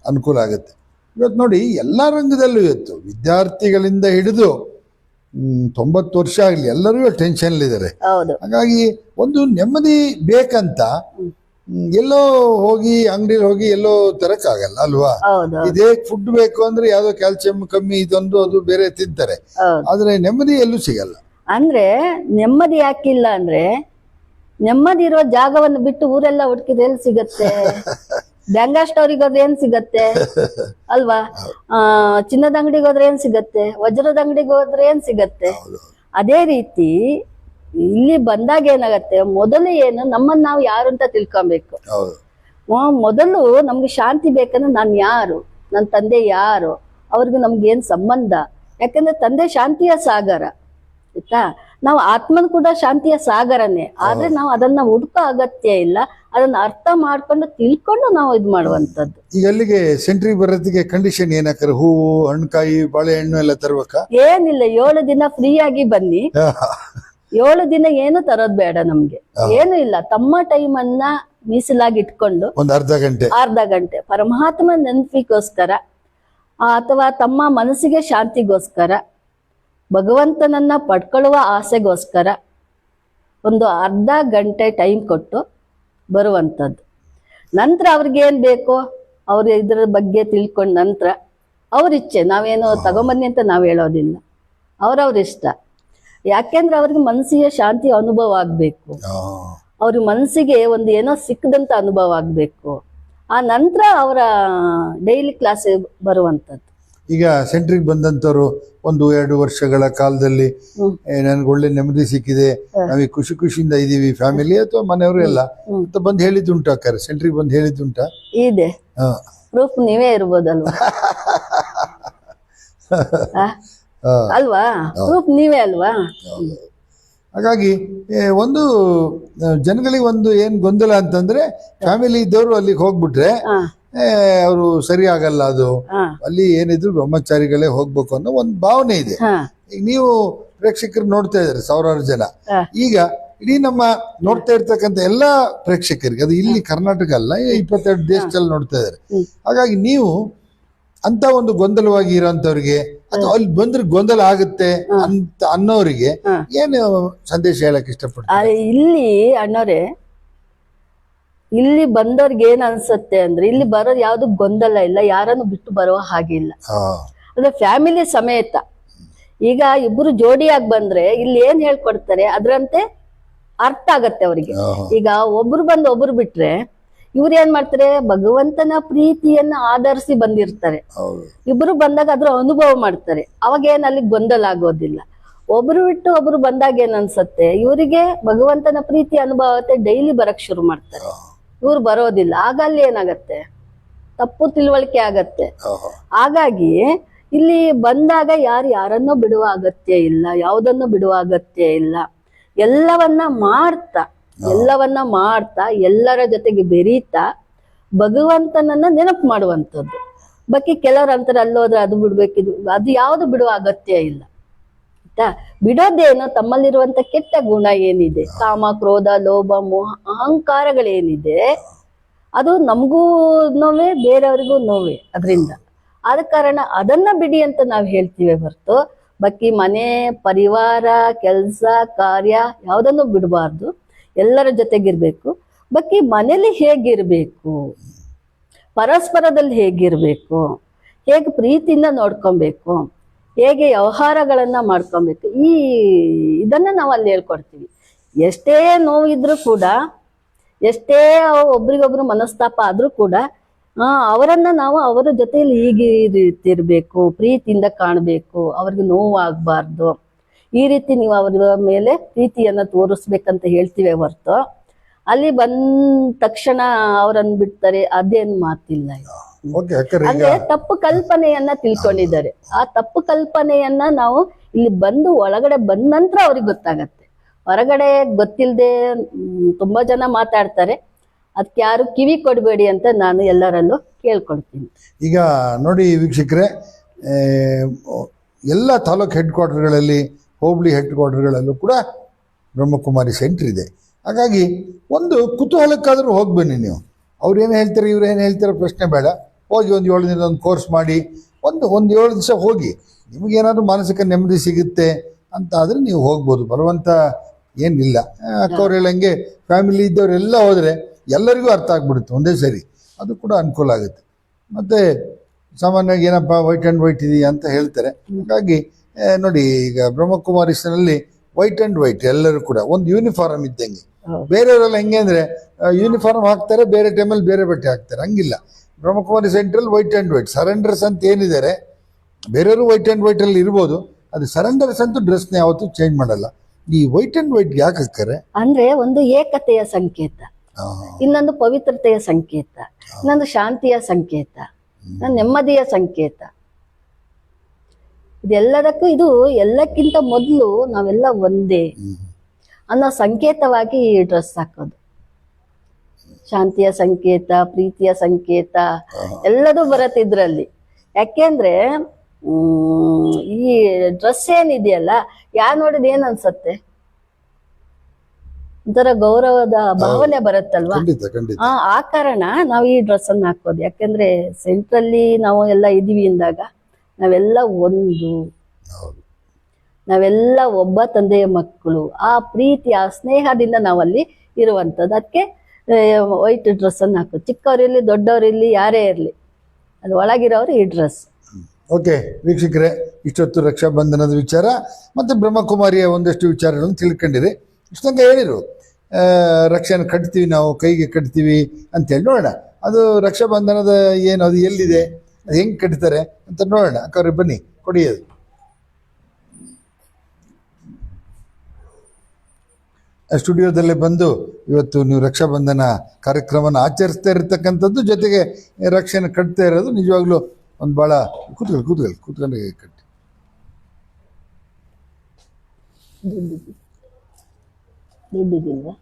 ಅನುಕೂಲ ಆಗುತ್ತೆ. ಇವತ್ತು ನೋಡಿ ಎಲ್ಲ ರಂಗದಲ್ಲೂ ಇವತ್ತು ವಿದ್ಯಾರ್ಥಿಗಳಿಂದ ಹಿಡಿದು 90 ವರ್ಷ ಆಗಲಿ ಎಲ್ಲರೂ ಟೆನ್ಷನ್ಲಿದ್ದಾರೆ. ಹೌದು. ಹಾಗಾಗಿ ಒಂದು ನೆಮ್ಮದಿ ಬೇಕಂತ ಎಲ್ಲೋ ಹೋಗಿ ಅಂಗಡಿಲಿ ಹೋಗಿ ಎಲ್ಲೋ ತರಕ್ಕಾಗಲ್ಲ ಅಲ್ವಾ? ಹೌದು ಇದೇ ಫುಡ್ ಬೇಕು ಅಂದ್ರೆ ಯಾವ್ದೋ ಕ್ಯಾಲ್ಸಿಯಂ ಕಮ್ಮಿ ಇದೊಂದು ಅದು ಬೇರೆ ತಿಂತಾರೆ, ಹೌದು. ಆದ್ರೆ ನೆಮ್ಮದಿ ಎಲ್ಲೂ ಸಿಗಲ್ಲ. ಅಂದ್ರೆ ನೆಮ್ಮದಿ ಯಾಕಿಲ್ಲ ಅಂದ್ರೆ, ನೆಮ್ಮದಿ ಇರೋ ಜಾಗವನ್ನು ಬಿಟ್ಟು ಊರೆಲ್ಲ ಹುಡುಕಿದ್ರೆ ಎಲ್ಲಿ ಸಿಗತ್ತೆ? ಬ್ಯಾಂಗಾ ಸ್ಟೋರಿಗೆ ಹೋದ್ರೆ ಏನ್ ಸಿಗತ್ತೆ ಅಲ್ವಾ? ಚಿನ್ನದ ಅಂಗಡಿಗೆ ಹೋದ್ರೆ ಏನ್ ಸಿಗತ್ತೆ? ವಜ್ರದ ಅಂಗಡಿಗೆ ಹೋದ್ರೆ ಏನ್ ಸಿಗತ್ತೆ? ಅದೇ ರೀತಿ ಇಲ್ಲಿ ಬಂದಾಗ ಏನಾಗತ್ತೆ, ಮೊದಲು ಏನು ನಮ್ಮನ್ನ ನಾವು ಯಾರು ಅಂತ ತಿಳ್ಕೊಬೇಕು. ಹೌದು. ಮೊದಲು ನಮ್ಗೆ ಶಾಂತಿ ಬೇಕಂದ್ರೆ ನಾನು ಯಾರು, ನನ್ನ ತಂದೆ ಯಾರು, ಅವ್ರಿಗೂ ನಮ್ಗೆ ಏನ್ ಸಂಬಂಧ? ಯಾಕಂದ್ರೆ ತಂದೆ ಶಾಂತಿಯ ಸಾಗರ ಆಯ್ತಾ. ನಾವು ಆತ್ಮನ್ ಕೂಡ ಶಾಂತಿಯ ಸಾಗರನೇ, ಆದ್ರೆ ನಾವು ಅದನ್ನ ಹುಡುಕೋ ಅಗತ್ಯ ಇಲ್ಲ, ಅದನ್ನ ಅರ್ಥ ಮಾಡ್ಕೊಂಡು ತಿಳ್ಕೊಂಡು ನಾವು ಇದು ಮಾಡುವಂತದ್ದು. ಈಗ ಅಲ್ಲಿಗೆ ಸೆಂಟ್ರಿಗೆ ಬರೋದಕ್ಕೆ ಕಂಡೀಷನ್ ಏನಾಕರ? ಹೂವು, ಹಣ್ಣುಕಾಯಿ, ಬಾಳೆಹಣ್ಣು ಎಲ್ಲ ತರ್ಬೇಕಾ? ಏನಿಲ್ಲ, 7 ದಿನ ಫ್ರೀ ಆಗಿ ಬನ್ನಿ. 7 ದಿನ ಏನು ತರೋದ್ ಬೇಡ ನಮ್ಗೆ, ಏನು ಇಲ್ಲ. ತಮ್ಮ ಟೈಮ್ ಅನ್ನ ಮೀಸಲಾಗಿ ಇಟ್ಕೊಂಡು ಒಂದು ಅರ್ಧ ಗಂಟೆ ಪರಮಾತ್ಮ ನೆನಪಿಗೋಸ್ಕರ, ಅಥವಾ ತಮ್ಮ ಮನಸ್ಸಿಗೆ ಶಾಂತಿಗೋಸ್ಕರ, ಭಗವಂತನನ್ನ ಪಡ್ಕೊಳ್ಳುವ ಆಸೆಗೋಸ್ಕರ ಒಂದು ಅರ್ಧ ಗಂಟೆ ಟೈಮ್ ಕೊಟ್ಟು ಬರುವಂಥದ್ದು. ನಂತರ ಅವ್ರಿಗೇನು ಬೇಕೋ ಅವ್ರ ಇದ್ರ ಬಗ್ಗೆ ತಿಳ್ಕೊಂಡ ನಂತರ ಅವ್ರ ಇಚ್ಛೆ, ನಾವೇನು ತಗೊಂಬನ್ನಿ ಅಂತ ನಾವು ಹೇಳೋದಿಲ್ಲ, ಅವ್ರವ್ರ ಇಷ್ಟ. ಯಾಕೆಂದ್ರೆ ಅವ್ರಿಗೆ ಮನಸ್ಸಿಗೆ ಶಾಂತಿ ಅನುಭವ ಆಗ್ಬೇಕು, ಅವ್ರ ಮನಸ್ಸಿಗೆ ಒಂದು ಏನೋ ಸಿಕ್ಕದಂತ ಅನುಭವ ಆಗ್ಬೇಕು. ಆ ನಂತರ ಅವರ ಡೈಲಿ ಕ್ಲಾಸ್ ಬರುವಂಥದ್ದು. ಈಗ ಸೆಂಟ್ರಿಗೆ ಬಂದಂತವ್ರು 1-2 ವರ್ಷಗಳ ಕಾಲದಲ್ಲಿ ನನ್ಗೆ ಒಳ್ಳೆ ನೆಮ್ಮದಿ ಸಿಕ್ಕಿದೆ, ನಾವೀಗ ಖುಷಿಯಿಂದ ಇದೀವಿ, ಫ್ಯಾಮಿಲಿ ಅಥವಾ ಮನೆಯವರು ಎಲ್ಲ ಅಂತ ಬಂದು ಹೇಳಿದ್ದುಂಟು. ಅಕ್ಕಾರೆ ಸೆಂಟ್ರಿಗೆ ಬಂದು ಹೇಳಿದ್ದುಂಟ? ಇದೆ, ಪ್ರೂಫ್ ನೀವೇ ಇರ್ಬೋದಲ್ವಾ? ಅಲ್ವಾ, ಪ್ರೂಫ್ ನೀವೇ ಅಲ್ವಾ? ಹಾಗಾಗಿ ಒಂದು ಜನಗಳಿಗೆ ಒಂದು ಏನ್ ಗೊಂದಲ ಅಂತಂದ್ರೆ, ಫ್ಯಾಮಿಲಿ ಇದ್ದವರು ಅಲ್ಲಿಗೆ ಹೋಗ್ಬಿಟ್ರೆ ಅವರು ಸರಿ ಆಗಲ್ಲ, ಅದು ಅಲ್ಲಿ ಏನಿದ್ರು ಬ್ರಹ್ಮಚಾರಿಗಳೇ ಹೋಗ್ಬೇಕು ಅನ್ನೋ ಒಂದು ಭಾವನೆ ಇದೆ. ಈಗ ನೀವು ಪ್ರೇಕ್ಷಕರು ನೋಡ್ತಾ ಇದಾರೆ ಸಾವಿರಾರು ಜನ. ಈಗ ಇಡೀ ನಮ್ಮ ನೋಡ್ತಾ ಇರ್ತಕ್ಕಂಥ ಎಲ್ಲಾ ಪ್ರೇಕ್ಷಕರಿಗೆ, ಅದು ಇಲ್ಲಿ ಕರ್ನಾಟಕ ಅಲ್ಲ, 22 ದೇಶದಲ್ಲಿ ನೋಡ್ತಾ ಇದಾರೆ. ಹಾಗಾಗಿ ನೀವು ಅಂತ ಒಂದು ಗೊಂದಲವಾಗಿ ಇರೋಂಥವ್ರಿಗೆ, ಅಥವಾ ಅಲ್ಲಿ ಬಂದ್ರೆ ಗೊಂದಲ ಆಗುತ್ತೆ ಅಂತ ಅನ್ನೋರಿಗೆ ಏನು ಸಂದೇಶ ಹೇಳಕ್ ಇಷ್ಟಪಡ್ತಾರೆ? ಇಲ್ಲಿ ಅಣ್ಣವ್ರೆ, ಇಲ್ಲಿ ಬಂದವ್ರಿಗೆ ಏನ್ ಅನ್ಸುತ್ತೆ ಅಂದ್ರೆ, ಇಲ್ಲಿ ಬರೋದು ಯಾವ್ದು ಗೊಂದಲ ಇಲ್ಲ, ಯಾರನ್ನು ಬಿಟ್ಟು ಬರುವ ಹಾಗಿಲ್ಲ. ಅಂದ್ರೆ ಫ್ಯಾಮಿಲಿ ಸಮೇತ ಈಗ ಇಬ್ರು ಜೋಡಿಯಾಗಿ ಬಂದ್ರೆ ಇಲ್ಲಿ ಏನ್ ಹೇಳ್ಕೊಡ್ತಾರೆ ಅದ್ರಂತೆ ಅರ್ಥ ಆಗತ್ತೆ ಅವ್ರಿಗೆ. ಈಗ ಒಬ್ರು ಬಂದು ಒಬ್ರು ಬಿಟ್ರೆ ಇವ್ರು ಏನ್ ಮಾಡ್ತಾರೆ, ಭಗವಂತನ ಪ್ರೀತಿಯನ್ನ ಆಧರಿಸಿ ಬಂದಿರ್ತಾರೆ. ಇಬ್ರು ಬಂದಾಗ ಅದ್ರ ಅನುಭವ ಮಾಡ್ತಾರೆ, ಅವಾಗ ಏನ್ ಅಲ್ಲಿ ಗೊಂದಲ ಆಗೋದಿಲ್ಲ. ಒಬ್ರು ಬಿಟ್ಟು ಒಬ್ರು ಬಂದಾಗ ಏನ್ ಅನ್ಸತ್ತೆ, ಇವರಿಗೆ ಭಗವಂತನ ಪ್ರೀತಿ ಅನುಭವ ಆಗುತ್ತೆ, ಡೈಲಿ ಬರಕ್ ಶುರು ಮಾಡ್ತಾರೆ, ಇವ್ರು ಬರೋದಿಲ್ಲ. ಆಗ ಅಲ್ಲಿ ಏನಾಗತ್ತೆ, ತಪ್ಪು ತಿಳುವಳಿಕೆ ಆಗತ್ತೆ. ಹಾಗಾಗಿ ಇಲ್ಲಿ ಬಂದಾಗ ಯಾರನ್ನೋ ಬಿಡುವ ಅಗತ್ಯ ಇಲ್ಲ, ಯಾವುದನ್ನು ಬಿಡುವ ಅಗತ್ಯ ಇಲ್ಲ. ಎಲ್ಲವನ್ನ ಮಾಡ್ತಾ ಎಲ್ಲರ ಜೊತೆಗೆ ಬೆರೀತಾ ಭಗವಂತನನ್ನ ನೆನಪು ಮಾಡುವಂಥದ್ದು. ಬಾಕಿ ಕೆಲವ್ರ ಅಂತಾರೆ ಅಲ್ಲೋದ್ರೆ ಅದು ಬಿಡ್ಬೇಕಿದು, ಅದು ಯಾವುದು ಬಿಡುವ ಅಗತ್ಯ ಇಲ್ಲ ಆಯ್ತಾ. ಬಿಡೋದೇನು, ತಮ್ಮಲ್ಲಿರುವಂತ ಕೆಟ್ಟ ಗುಣ ಏನಿದೆ, ಕಾಮ, ಕ್ರೋಧ, ಲೋಭ, ಮೋಹ, ಅಹಂಕಾರಗಳೇನಿದೆ, ಅದು ನಮಗೂ ನೋವೇ, ಬೇರೆಯವ್ರಿಗೂ ನೋವೇ. ಅದರಿಂದ ಆದ ಕಾರಣ ಅದನ್ನ ಬಿಡಿ ಅಂತ ನಾವು ಹೇಳ್ತೀವಿ ಹೊರತು, ಬಾಕಿ ಮನೆ, ಪರಿವಾರ, ಕೆಲಸ, ಕಾರ್ಯ ಯಾವುದನ್ನು ಬಿಡಬಾರ್ದು, ಎಲ್ಲರ ಜೊತೆಗಿರ್ಬೇಕು. ಬಾಕಿ ಮನೇಲಿ ಹೇಗಿರ್ಬೇಕು, ಪರಸ್ಪರದಲ್ಲಿ ಹೇಗಿರ್ಬೇಕು, ಹೇಗೆ ಪ್ರೀತಿಯಿಂದ ನೋಡ್ಕೊಬೇಕು, ಹೇಗೆ ವ್ಯವಹಾರಗಳನ್ನ ಮಾಡ್ಕೊಬೇಕು, ಇದನ್ನ ನಾವು ಅಲ್ಲಿ ಹೇಳ್ಕೊಡ್ತೀವಿ. ಎಷ್ಟೇ ನೋವಿದ್ರು ಕೂಡ, ಎಷ್ಟೇ ಒಬ್ರಿಗೊಬ್ರು ಮನಸ್ತಾಪ ಆದ್ರೂ ಕೂಡ ಅವರನ್ನ ನಾವು ಅವರ ಜೊತೆಯಲ್ಲಿ ಹೀಗೆ ಇರ್ಬೇಕು, ಪ್ರೀತಿಯಿಂದ ಕಾಣಬೇಕು, ಅವ್ರಿಗೆ ನೋವಾಗಬಾರ್ದು. ಈ ರೀತಿ ನೀವು ಅವರ ಮೇಲೆ ಪ್ರೀತಿಯನ್ನ ತೋರಿಸ್ಬೇಕಂತ ಹೇಳ್ತೀವಿ ಹೊರತು, ಅಲ್ಲಿ ಬಂದ ತಕ್ಷಣ ಅವರನ್ನು ಬಿಡ್ತಾರೆ, ಅದೇನ್ ಮಾತಿಲ್ಲ ಇದು. ಓಕೆ ಅಕ್ಕರೆ ಈಗ ಅಂದ್ರೆ ತಪ್ಪು ಕಲ್ಪನೆಯನ್ನ ತಿಳ್ಕೊಂಡಿದ್ದಾರೆ. ಆ ತಪ್ಪು ಕಲ್ಪನೆಯನ್ನ ನಾವು ಇಲ್ಲಿ ಬಂದು ಒಳಗಡೆ ಬಂದ ನಂತರ ಅವ್ರಿಗೆ ಗೊತ್ತಾಗತ್ತೆ. ಹೊರಗಡೆ ಗೊತ್ತಿಲ್ಲದೆ ತುಂಬಾ ಜನ ಮಾತಾಡ್ತಾರೆ, ಅದಕ್ಕೆ ಯಾರು ಕಿವಿ ಕೊಡಬೇಡಿ ಅಂತ ನಾನು ಎಲ್ಲರಲ್ಲೂ ಕೇಳ್ಕೊಳ್ತೀನಿ. ಈಗ ನೋಡಿ ವೀಕ್ಷಕರೇ, ಎಲ್ಲ ತಾಲೂಕು ಹೆಡ್ ಕ್ವಾರ್ಟರ್ಗಳಲ್ಲಿ, ಹೋಬಳಿ ಹೆಡ್ ಕ್ವಾರ್ಟರ್ಗಳಲ್ಲೂ ಕೂಡ ಬ್ರಹ್ಮಕುಮಾರಿ ಸೆಂಟರ್ ಇದೆ. ಹಾಗಾಗಿ ಒಂದು ಕುತೂಹಲಕ್ಕಾದರೂ ಹೋಗಿ ಬನ್ನಿ ನೀವು. ಅವ್ರು ಏನು ಹೇಳ್ತಾರೆ, ಇವ್ರು ಏನು ಹೇಳ್ತಾರೆ ಪ್ರಶ್ನೆ ಬೇಡ. ಹೋಗಿ ಒಂದು 7 ದಿನ ಒಂದು ಕೋರ್ಸ್ ಮಾಡಿ ಒಂದು 7 ದಿವಸ ಹೋಗಿ, ನಿಮಗೇನಾದ್ರೂ ಮಾನಸಿಕ ನೆಮ್ಮದಿ ಸಿಗುತ್ತೆ ಅಂತ ಆದರೆ ನೀವು ಹೋಗ್ಬೋದು, ಬರುವಂಥ ಏನಿಲ್ಲ. ಅಕ್ಕವ್ರು ಹೇಳಂಗೆ ಫ್ಯಾಮಿಲಿ ಇದ್ದವರೆಲ್ಲ ಹೋದರೆ ಎಲ್ಲರಿಗೂ ಅರ್ಥ ಆಗ್ಬಿಡುತ್ತೆ ಒಂದೇ ಸರಿ, ಅದು ಕೂಡ ಅನುಕೂಲ ಆಗುತ್ತೆ. ಮತ್ತು ಸಾಮಾನ್ಯವಾಗಿ ಏನಪ್ಪ ವೈಟ್ ಆ್ಯಂಡ್ ವೈಟ್ ಇದೆಯಾ ಅಂತ ಹೇಳ್ತಾರೆ. ಹಾಗಾಗಿ ನೋಡಿ, ಈಗ ಬ್ರಹ್ಮಕುಮಾರಿಸ್ನಲ್ಲಿ ವೈಟ್ ಆ್ಯಂಡ್ ವೈಟ್ ಎಲ್ಲರೂ ಕೂಡ ಒಂದು ಯೂನಿಫಾರ್ಮ್ ಇದ್ದಂಗೆ. ಬೇರೆಯವರೆಲ್ಲ ಹೆಂಗೆ ಅಂದರೆ ಯೂನಿಫಾರ್ಮ್ ಹಾಕ್ತಾರೆ, ಬೇರೆ ಟೈಮಲ್ಲಿ ಬೇರೆ ಬಟ್ಟೆ ಹಾಕ್ತಾರೆ. ಹಂಗಿಲ್ಲ, ಬ್ರಹ್ಮಕುಮಾರಿ ಸೆಂಟ್ರಲ್ಲಿ ವೈಟ್ ಆ್ಯಂಡ್ ವೈಟ್. ಸರೆಂಡರ್ಸ್ ಅಂತ ಏನಿದ್ದಾರೆ, ಬೇರೆಯವರು ವೈಟ್ ಆ್ಯಂಡ್ ವೈಟಲ್ಲಿ ಇರ್ಬೋದು, ಅದು ಸರೆಂಡರ್ಸ್ ಅಂತೂ ಡ್ರೆಸ್ನ ಯಾವತ್ತೂ ಚೇಂಜ್ ಮಾಡಲ್ಲ. ಈ ವೈಟ್ ಆ್ಯಂಡ್ ವೈಟ್ ಯಾಕೆ ಹಾಕ್ತಾರೆ ಅಂದ್ರೆ ಒಂದು ಏಕತೆಯ ಸಂಕೇತ, ಇನ್ನೊಂದು ಪವಿತ್ರತೆಯ ಸಂಕೇತ, ಇನ್ನೊಂದು ಶಾಂತಿಯ ಸಂಕೇತ, ನೆಮ್ಮದಿಯ ಸಂಕೇತ. ಇದೆಲ್ಲದಕ್ಕೂ ಇದು ಎಲ್ಲಕ್ಕಿಂತ ಮೊದಲು ನಾವೆಲ್ಲ ಒಂದೇ ಅನ್ನೋ ಸಂಕೇತವಾಗಿ ಈ ಡ್ರೆಸ್ ಹಾಕೋದು. ಶಾಂತಿಯ ಸಂಕೇತ, ಪ್ರೀತಿಯ ಸಂಕೇತ ಎಲ್ಲದೂ ಬರುತ್ತೆ ಇದ್ರಲ್ಲಿ. ಯಾಕೆಂದ್ರೆ ಈ ಡ್ರೆಸ್ ಏನಿದೆಯಲ್ಲ, ಯಾರು ನೋಡಿದ ಏನ್ ಅನ್ಸತ್ತೆ, ಒಂಥರ ಗೌರವದ ಭಾವನೆ ಬರುತ್ತಲ್ವಾ. ಆ ಕಾರಣ ನಾವು ಈ ಡ್ರೆಸ್ ಅನ್ನ ಹಾಕೋದು. ಯಾಕೆಂದ್ರೆ ಸೆಂಟ್ರಲ್ಲಿ ನಾವು ಎಲ್ಲ ಇದೀವಿ ಅಂದಾಗ ನಾವೆಲ್ಲ ಒಂದು, ನಾವೆಲ್ಲ ಒಬ್ಬ ತಂದೆಯ ಮಕ್ಕಳು. ಆ ಪ್ರೀತಿ, ಆ ಸ್ನೇಹದಿಂದ ನಾವಲ್ಲಿ ಇರುವಂಥದ್ದು. ಅದಕ್ಕೆ ವೈಟ್ ಡ್ರೆಸ್ ಅನ್ನು ಹಾಕೋದು. ಚಿಕ್ಕವರಿರ್ಲಿ ದೊಡ್ಡವರಿರ್ಲಿ ಯಾರೇ ಇರಲಿ, ಅದು ಒಳಗಿರೋರು ಈ ಡ್ರೆಸ್. ಓಕೆ ವೀಕ್ಷಕರೇ, ಇಷ್ಟೊತ್ತು ರಕ್ಷಾಬಂಧನದ ವಿಚಾರ ಮತ್ತು ಬ್ರಹ್ಮಕುಮಾರಿಯ ಒಂದಷ್ಟು ವಿಚಾರಗಳನ್ನು ತಿಳ್ಕೊಂಡಿರಿ. ಇಷ್ಟಂತ ಹೇಳಿರು, ರಕ್ಷೆನ ಕಟ್ತೀವಿ ನಾವು, ಕೈಗೆ ಕಟ್ತೀವಿ ಅಂತೇಳಿ ನೋಡೋಣ. ಅದು ರಕ್ಷಾಬಂಧನದ ಏನು, ಅದು ಎಲ್ಲಿದೆ, ಅದು ಹೆಂಗೆ ಕಟ್ತಾರೆ ಅಂತ ನೋಡೋಣ. ಅಕ್ಕವ್ರೆ ಬನ್ನಿ, ಕೊಡಿ. ಅದು ಸ್ಟುಡಿಯೋದಲ್ಲೇ ಬಂದು ಇವತ್ತು ನೀವು ರಕ್ಷಾಬಂಧನ ಕಾರ್ಯಕ್ರಮನ ಆಚರಿಸ್ತಾ ಇರತಕ್ಕಂಥದ್ದು, ಜೊತೆಗೆ ರಕ್ಷೆನ ಕಟ್ತಾ ಇರೋದು ನಿಜವಾಗ್ಲೂ ಒಂದು ಭಾಳ ಕೂತ್ಕೊಂಡು ಕಟ್ಟಿ. ದುಡ್ಡಿಗಿಲ್ವಾ?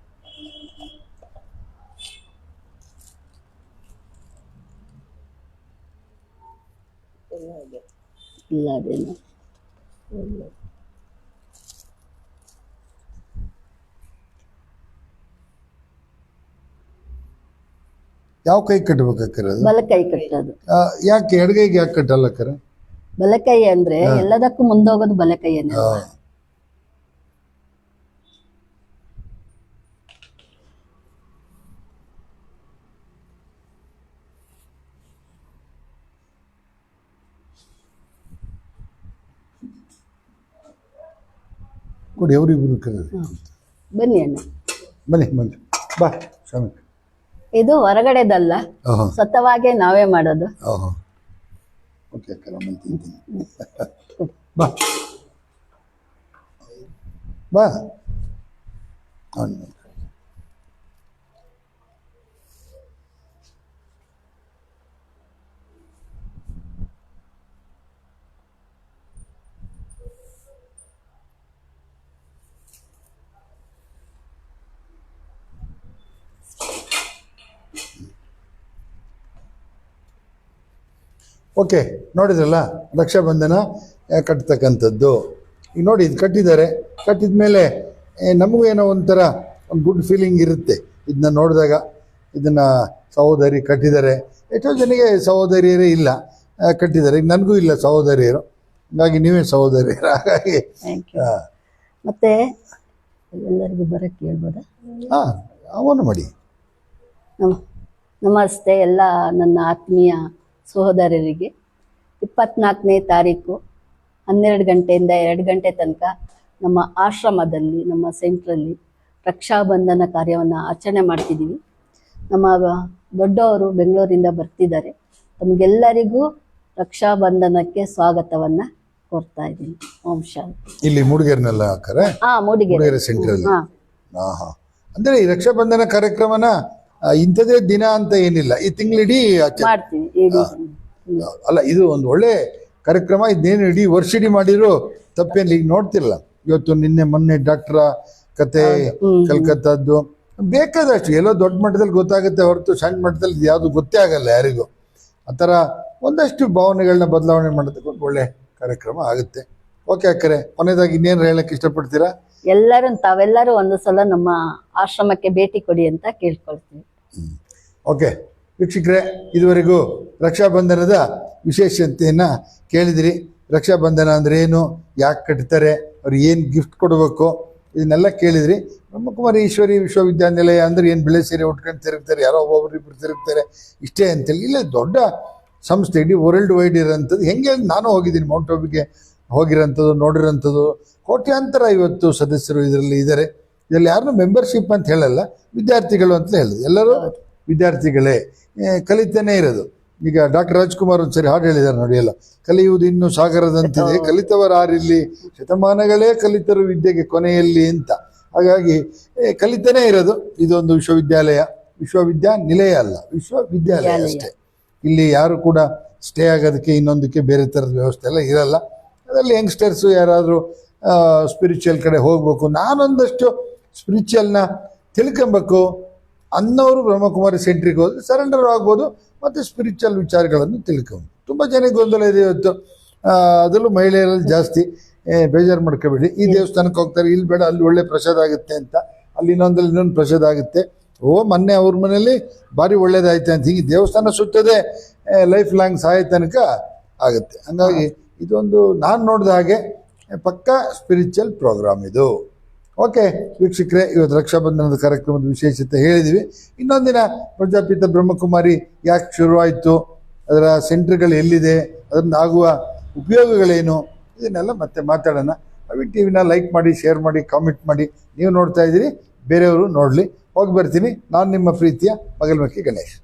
ಇಲ್ಲ, ಅದೇನು ಯಾವ ಕೈ ಕಟ್ಟಬೇಕಾರೆ ಅದು? ಬಲಕೈ ಕಟ್ಟೋದು. ಯಾಕೆ ಎಡಗೈಗೆ ಯಾಕೆ ಕಟ್ಟಲ್ಲ ಅಕ್ಕರೆ? ಬಲಕೈ ಅಂದ್ರೆ ಎಲ್ಲದಕ್ಕೂ ಮುಂದೋಗೋದು ಬಲಕೈಯನ್ನೇ. ಕೊಡಿ, ಅವರಿಬ್ರು ಕರೆದು. ಬನ್ನಿ ಅಣ್ಣ, ಬನ್ನಿ ಬನ್ನಿ, ಬಾ ಸ್ವಾಮಿ. ಇದು ಹೊರಗಡೆದಲ್ಲ, ಸ್ವತಃವಾಗೇ ನಾವೇ ಮಾಡೋದು. ಓಕೆ ಬಾ ಬಾ. ಓಕೆ, ನೋಡಿದ್ರಲ್ಲ ರಕ್ಷಾಬಂಧನ ಕಟ್ತಕ್ಕಂಥದ್ದು. ಈಗ ನೋಡಿ, ಇದು ಕಟ್ಟಿದ್ದಾರೆ. ಕಟ್ಟಿದ ಮೇಲೆ ನಮಗೂ ಏನೋ ಒಂಥರ ಒಂದು ಗುಡ್ ಫೀಲಿಂಗ್ ಇರುತ್ತೆ ಇದನ್ನ ನೋಡಿದಾಗ. ಇದನ್ನು ಸಹೋದರಿ ಕಟ್ಟಿದ್ದಾರೆ. ಎಷ್ಟೋ ಜನಕ್ಕೆ ಸಹೋದರಿಯರೇ ಇಲ್ಲ, ಕಟ್ಟಿದ್ದಾರೆ. ಈಗ ನನಗೂ ಇಲ್ಲ ಸಹೋದರಿಯರು, ಹಾಗಾಗಿ ನೀವೇ ಸಹೋದರಿಯರು. ಹಾಗಾಗಿ ಮತ್ತೆ ಎಲ್ಲರಿಗೂ ಬರಕ್ಕೆ ಹೇಳ್ಬೋದಾ? ಅವನು ಮಾಡಿ. ನಮಸ್ತೆ ಎಲ್ಲ ನನ್ನ ಆತ್ಮೀಯ ಸಹೋದರರಿಗೆ. 24ನೇ ತಾರೀಕು 12 ಗಂಟೆಯಿಂದ 2 ಗಂಟೆ ತನಕ ನಮ್ಮ ಆಶ್ರಮದಲ್ಲಿ, ನಮ್ಮ ಸೆಂಟ್ರಲ್ಲಿ ರಕ್ಷಾಬಂಧನ ಕಾರ್ಯವನ್ನು ಆಚರಣೆ ಮಾಡ್ತಿದ್ದೀವಿ. ನಮ್ಮ ದೊಡ್ಡವರು ಬೆಂಗಳೂರಿಂದ ಬರ್ತಿದ್ದಾರೆ. ತಮಗೆಲ್ಲರಿಗೂ ರಕ್ಷಾಬಂಧನಕ್ಕೆ ಸ್ವಾಗತವನ್ನು ಕೋರ್ತಾ ಇದ್ದೀನಿ. ಓಂ ಶಾಂತಿ. ಇಲ್ಲಿ ಮೂಡಿಗೆರೆನೆಲ್ಲ ಹಾಕರೆ? ಮೂಡಿಗೆರೆ ಸೆಂಟ್ರಲ್ಲಿ. ಅಂದರೆ ಈ ರಕ್ಷಾಬಂಧನ ಕಾರ್ಯಕ್ರಮನ ಇಂಥದೇ ದಿನ ಅಂತ ಏನಿಲ್ಲ, ಈ ತಿಂಗಳಿಡೀ ಮಾಡ್ತೀವಿ ಇಡೀ ಅಲ್ಲ, ಇದು ಒಂದು ಒಳ್ಳೆ ಕಾರ್ಯಕ್ರಮ. ಇದೇನು ಇಡೀ ವರ್ಷಿಡೀ ಮಾಡಿರೋ ತಪ್ಪೇನು. ಈಗ ನೋಡ್ತಿರಲ್ಲ, ಇವತ್ತು ನಿನ್ನೆ ಮೊನ್ನೆ ಡಾಕ್ಟರ ಕತೆ ಕಲ್ಕತ್ತಾದ್ದು ಬೇಕಾದಷ್ಟು ಎಲ್ಲೋ ದೊಡ್ಡ ಮಟ್ಟದಲ್ಲಿ ಗೊತ್ತಾಗುತ್ತೆ ಹೊರತು ಸಣ್ಣ ಮಟ್ಟದಲ್ಲಿ ಯಾವುದು ಗೊತ್ತೇ ಆಗಲ್ಲ ಯಾರಿಗೂ. ಆ ಥರ ಒಂದಷ್ಟು ಭಾವನೆಗಳನ್ನ ಬದಲಾವಣೆ ಮಾಡೋದಕ್ಕೆ ಒಂದು ಒಳ್ಳೆ ಕಾರ್ಯಕ್ರಮ ಆಗುತ್ತೆ. ಓಕೆ ಅಕ್ಕರೆ, ಕೊನೆಯದಾಗಿ ಇನ್ನೇನು ಹೇಳಕ್ಕೆ ಇಷ್ಟಪಡ್ತೀರಾ? ತಾವೆಲ್ಲರೂ ಒಂದು ಸಲ ನಮ್ಮ ಆಶ್ರಮಕ್ಕೆ ಭೇಟಿ ಕೊಡಿ ಅಂತ ಕೇಳ್ಕೊಳ್ತೀವಿ. ಓಕೆ ವೀಕ್ಷಕರೇ, ಇದುವರೆಗೂ ರಕ್ಷಾಬಂಧನದ ವಿಶೇಷತೆಯನ್ನು ಕೇಳಿದಿರಿ. ರಕ್ಷಾಬಂಧನ ಅಂದರೆ ಏನು, ಯಾಕೆ ಕಟ್ತಾರೆ, ಅವ್ರು ಏನು ಗಿಫ್ಟ್ ಕೊಡಬೇಕು, ಇದನ್ನೆಲ್ಲ ಕೇಳಿದ್ರಿ. ಬ್ರಹ್ಮಕುಮಾರಿ ಈಶ್ವರಿ ವಿಶ್ವವಿದ್ಯಾನಿಲಯ ಅಂದರೆ ಏನು ಬಿಳೆ ಸೀರೆ ಉಟ್ಕೊಂಡು ತಿರುಗ್ತಾರೆ, ಯಾರೋ ಒಬ್ಬೊಬ್ಬರಿಬ್ಬರು ತಿರುಗ್ತಾರೆ ಇಷ್ಟೇ ಅಂತೇಳಿ ಇಲ್ಲ. ದೊಡ್ಡ ಸಂಸ್ಥೆ, ಇಡೀ ವರ್ಲ್ಡ್ ವೈಡ್ ಇರೋಂಥದ್ದು. ಹೆಂಗೆ ನಾನು ಹೋಗಿದ್ದೀನಿ ಮೌಂಟ್ ಆಬುಗೆ, ಹೋಗಿರೋಂಥದ್ದು ನೋಡಿರೋಂಥದ್ದು. ಕೋಟ್ಯಾಂತರ ಇವತ್ತು ಸದಸ್ಯರು ಇದರಲ್ಲಿ ಇದ್ದಾರೆ. ಇದರಲ್ಲಿ ಯಾರನ್ನೂ ಮೆಂಬರ್ಶಿಪ್ ಅಂತ ಹೇಳಲ್ಲ, ವಿದ್ಯಾರ್ಥಿಗಳು ಅಂತ ಹೇಳೋದು. ಎಲ್ಲರೂ ವಿದ್ಯಾರ್ಥಿಗಳೇ, ಕಲಿತಾನೇ ಇರೋದು. ಈಗ ಡಾಕ್ಟರ್ ರಾಜ್ಕುಮಾರ್ ಒಂದ್ಸರಿ ಹಾಡು ಹೇಳಿದ್ದಾರೆ ನೋಡಿ, ಎಲ್ಲ ಕಲಿಯುವುದು ಇನ್ನೂ ಸಾಗರದಂತಿದೆ, ಕಲಿತವರಾರಿಲ್ಲಿ, ಶತಮಾನಗಳೇ ಕಲಿತರು ವಿದ್ಯೆಗೆ ಕೊನೆಯಲ್ಲಿ ಅಂತ. ಹಾಗಾಗಿ ಕಲಿತಾನೇ ಇರೋದು. ಇದೊಂದು ವಿಶ್ವವಿದ್ಯಾನಿಲಯ ಅಲ್ಲ, ವಿಶ್ವವಿದ್ಯಾಲಯ ಅಷ್ಟೇ. ಇಲ್ಲಿ ಯಾರು ಕೂಡ ಸ್ಟೇ ಆಗೋದಕ್ಕೆ ಇನ್ನೊಂದಕ್ಕೆ ಬೇರೆ ಥರದ ವ್ಯವಸ್ಥೆ ಎಲ್ಲ ಇರಲ್ಲ. ಅದರಲ್ಲಿ ಯಂಗ್ಸ್ಟರ್ಸು ಯಾರಾದರೂ ಸ್ಪಿರಿಚುವಲ್ ಕಡೆ ಹೋಗಬೇಕು, ನಾನೊಂದಷ್ಟು ಸ್ಪಿರಿಚುವಲ್ನ ತಿಳ್ಕೊಬೇಕು ಅನ್ನೋರು ಬ್ರಹ್ಮಕುಮಾರಿ ಸೆಂಟ್ರಿಗೆ ಹೋದ್ರೆ ಸರೆಂಡರ್ ಆಗ್ಬೋದು ಮತ್ತು ಸ್ಪಿರಿಚುವಲ್ ವಿಚಾರಗಳನ್ನು ತಿಳ್ಕೊಂಡು. ತುಂಬ ಜನಕ್ಕೆ ಗೊಂದಲ ಇದೆ ಇವತ್ತು, ಅದರಲ್ಲೂ ಮಹಿಳೆಯರಲ್ಲಿ ಜಾಸ್ತಿ. ಬೇಜಾರು ಮಾಡ್ಕೋಬೇಡಿ, ಈ ದೇವಸ್ಥಾನಕ್ಕೆ ಹೋಗ್ತಾರೆ, ಇಲ್ಲಿ ಬೇಡ ಅಲ್ಲಿ ಒಳ್ಳೆ ಪ್ರಸಾದ ಆಗುತ್ತೆ ಅಂತ, ಅಲ್ಲಿ ಇನ್ನೊಂದು ಪ್ರಸಾದ ಆಗುತ್ತೆ. ಮೊನ್ನೆ ಅವ್ರ ಮನೇಲಿ ಭಾರಿ ಒಳ್ಳೇದಾಯ್ತು ಅಂತ. ಹೀಗೆ ದೇವಸ್ಥಾನ ಸುತ್ತದೆ ಲೈಫ್ ಲಾಂಗ್ ಸಾಯೋ ತನಕ ಆಗುತ್ತೆ. ಹಂಗಾಗಿ ಇದೊಂದು ನಾನು ನೋಡಿದ ಹಾಗೆ ಪಕ್ಕಾ ಸ್ಪಿರಿಚುವಲ್ ಪ್ರೋಗ್ರಾಮ್ ಇದು. ಓಕೆ ವೀಕ್ಷಕರೇ, ಇವತ್ತು ರಕ್ಷಾಬಂಧನದ ಕಾರ್ಯಕ್ರಮದ ವಿಶೇಷತೆ ಹೇಳಿದ್ದೀವಿ. ಇನ್ನೊಂದಿನ ಪ್ರಜಾಪಿತ ಬ್ರಹ್ಮಕುಮಾರಿ ಯಾಕೆ ಶುರುವಾಯಿತು, ಅದರ ಸೆಂಟ್ರ್ಗಳು ಎಲ್ಲಿದೆ, ಅದರಿಂದ ಆಗುವ ಉಪಯೋಗಗಳೇನು, ಇದನ್ನೆಲ್ಲ ಮತ್ತೆ ಮಾತಾಡೋಣ. ಅವಿನ್ ಟಿವಿನ ಲೈಕ್ ಮಾಡಿ, ಶೇರ್ ಮಾಡಿ, ಕಾಮೆಂಟ್ ಮಾಡಿ. ನೀವು ನೋಡ್ತಾ ಇದ್ದೀರಿ, ಬೇರೆಯವರು ನೋಡಲಿ. ಹೋಗಿ ಬರ್ತೀನಿ. ನಾನು ನಿಮ್ಮ ಪ್ರೀತಿಯ ಮಗಲ್ಮಕ್ಕಿ ಗಣೇಶ್.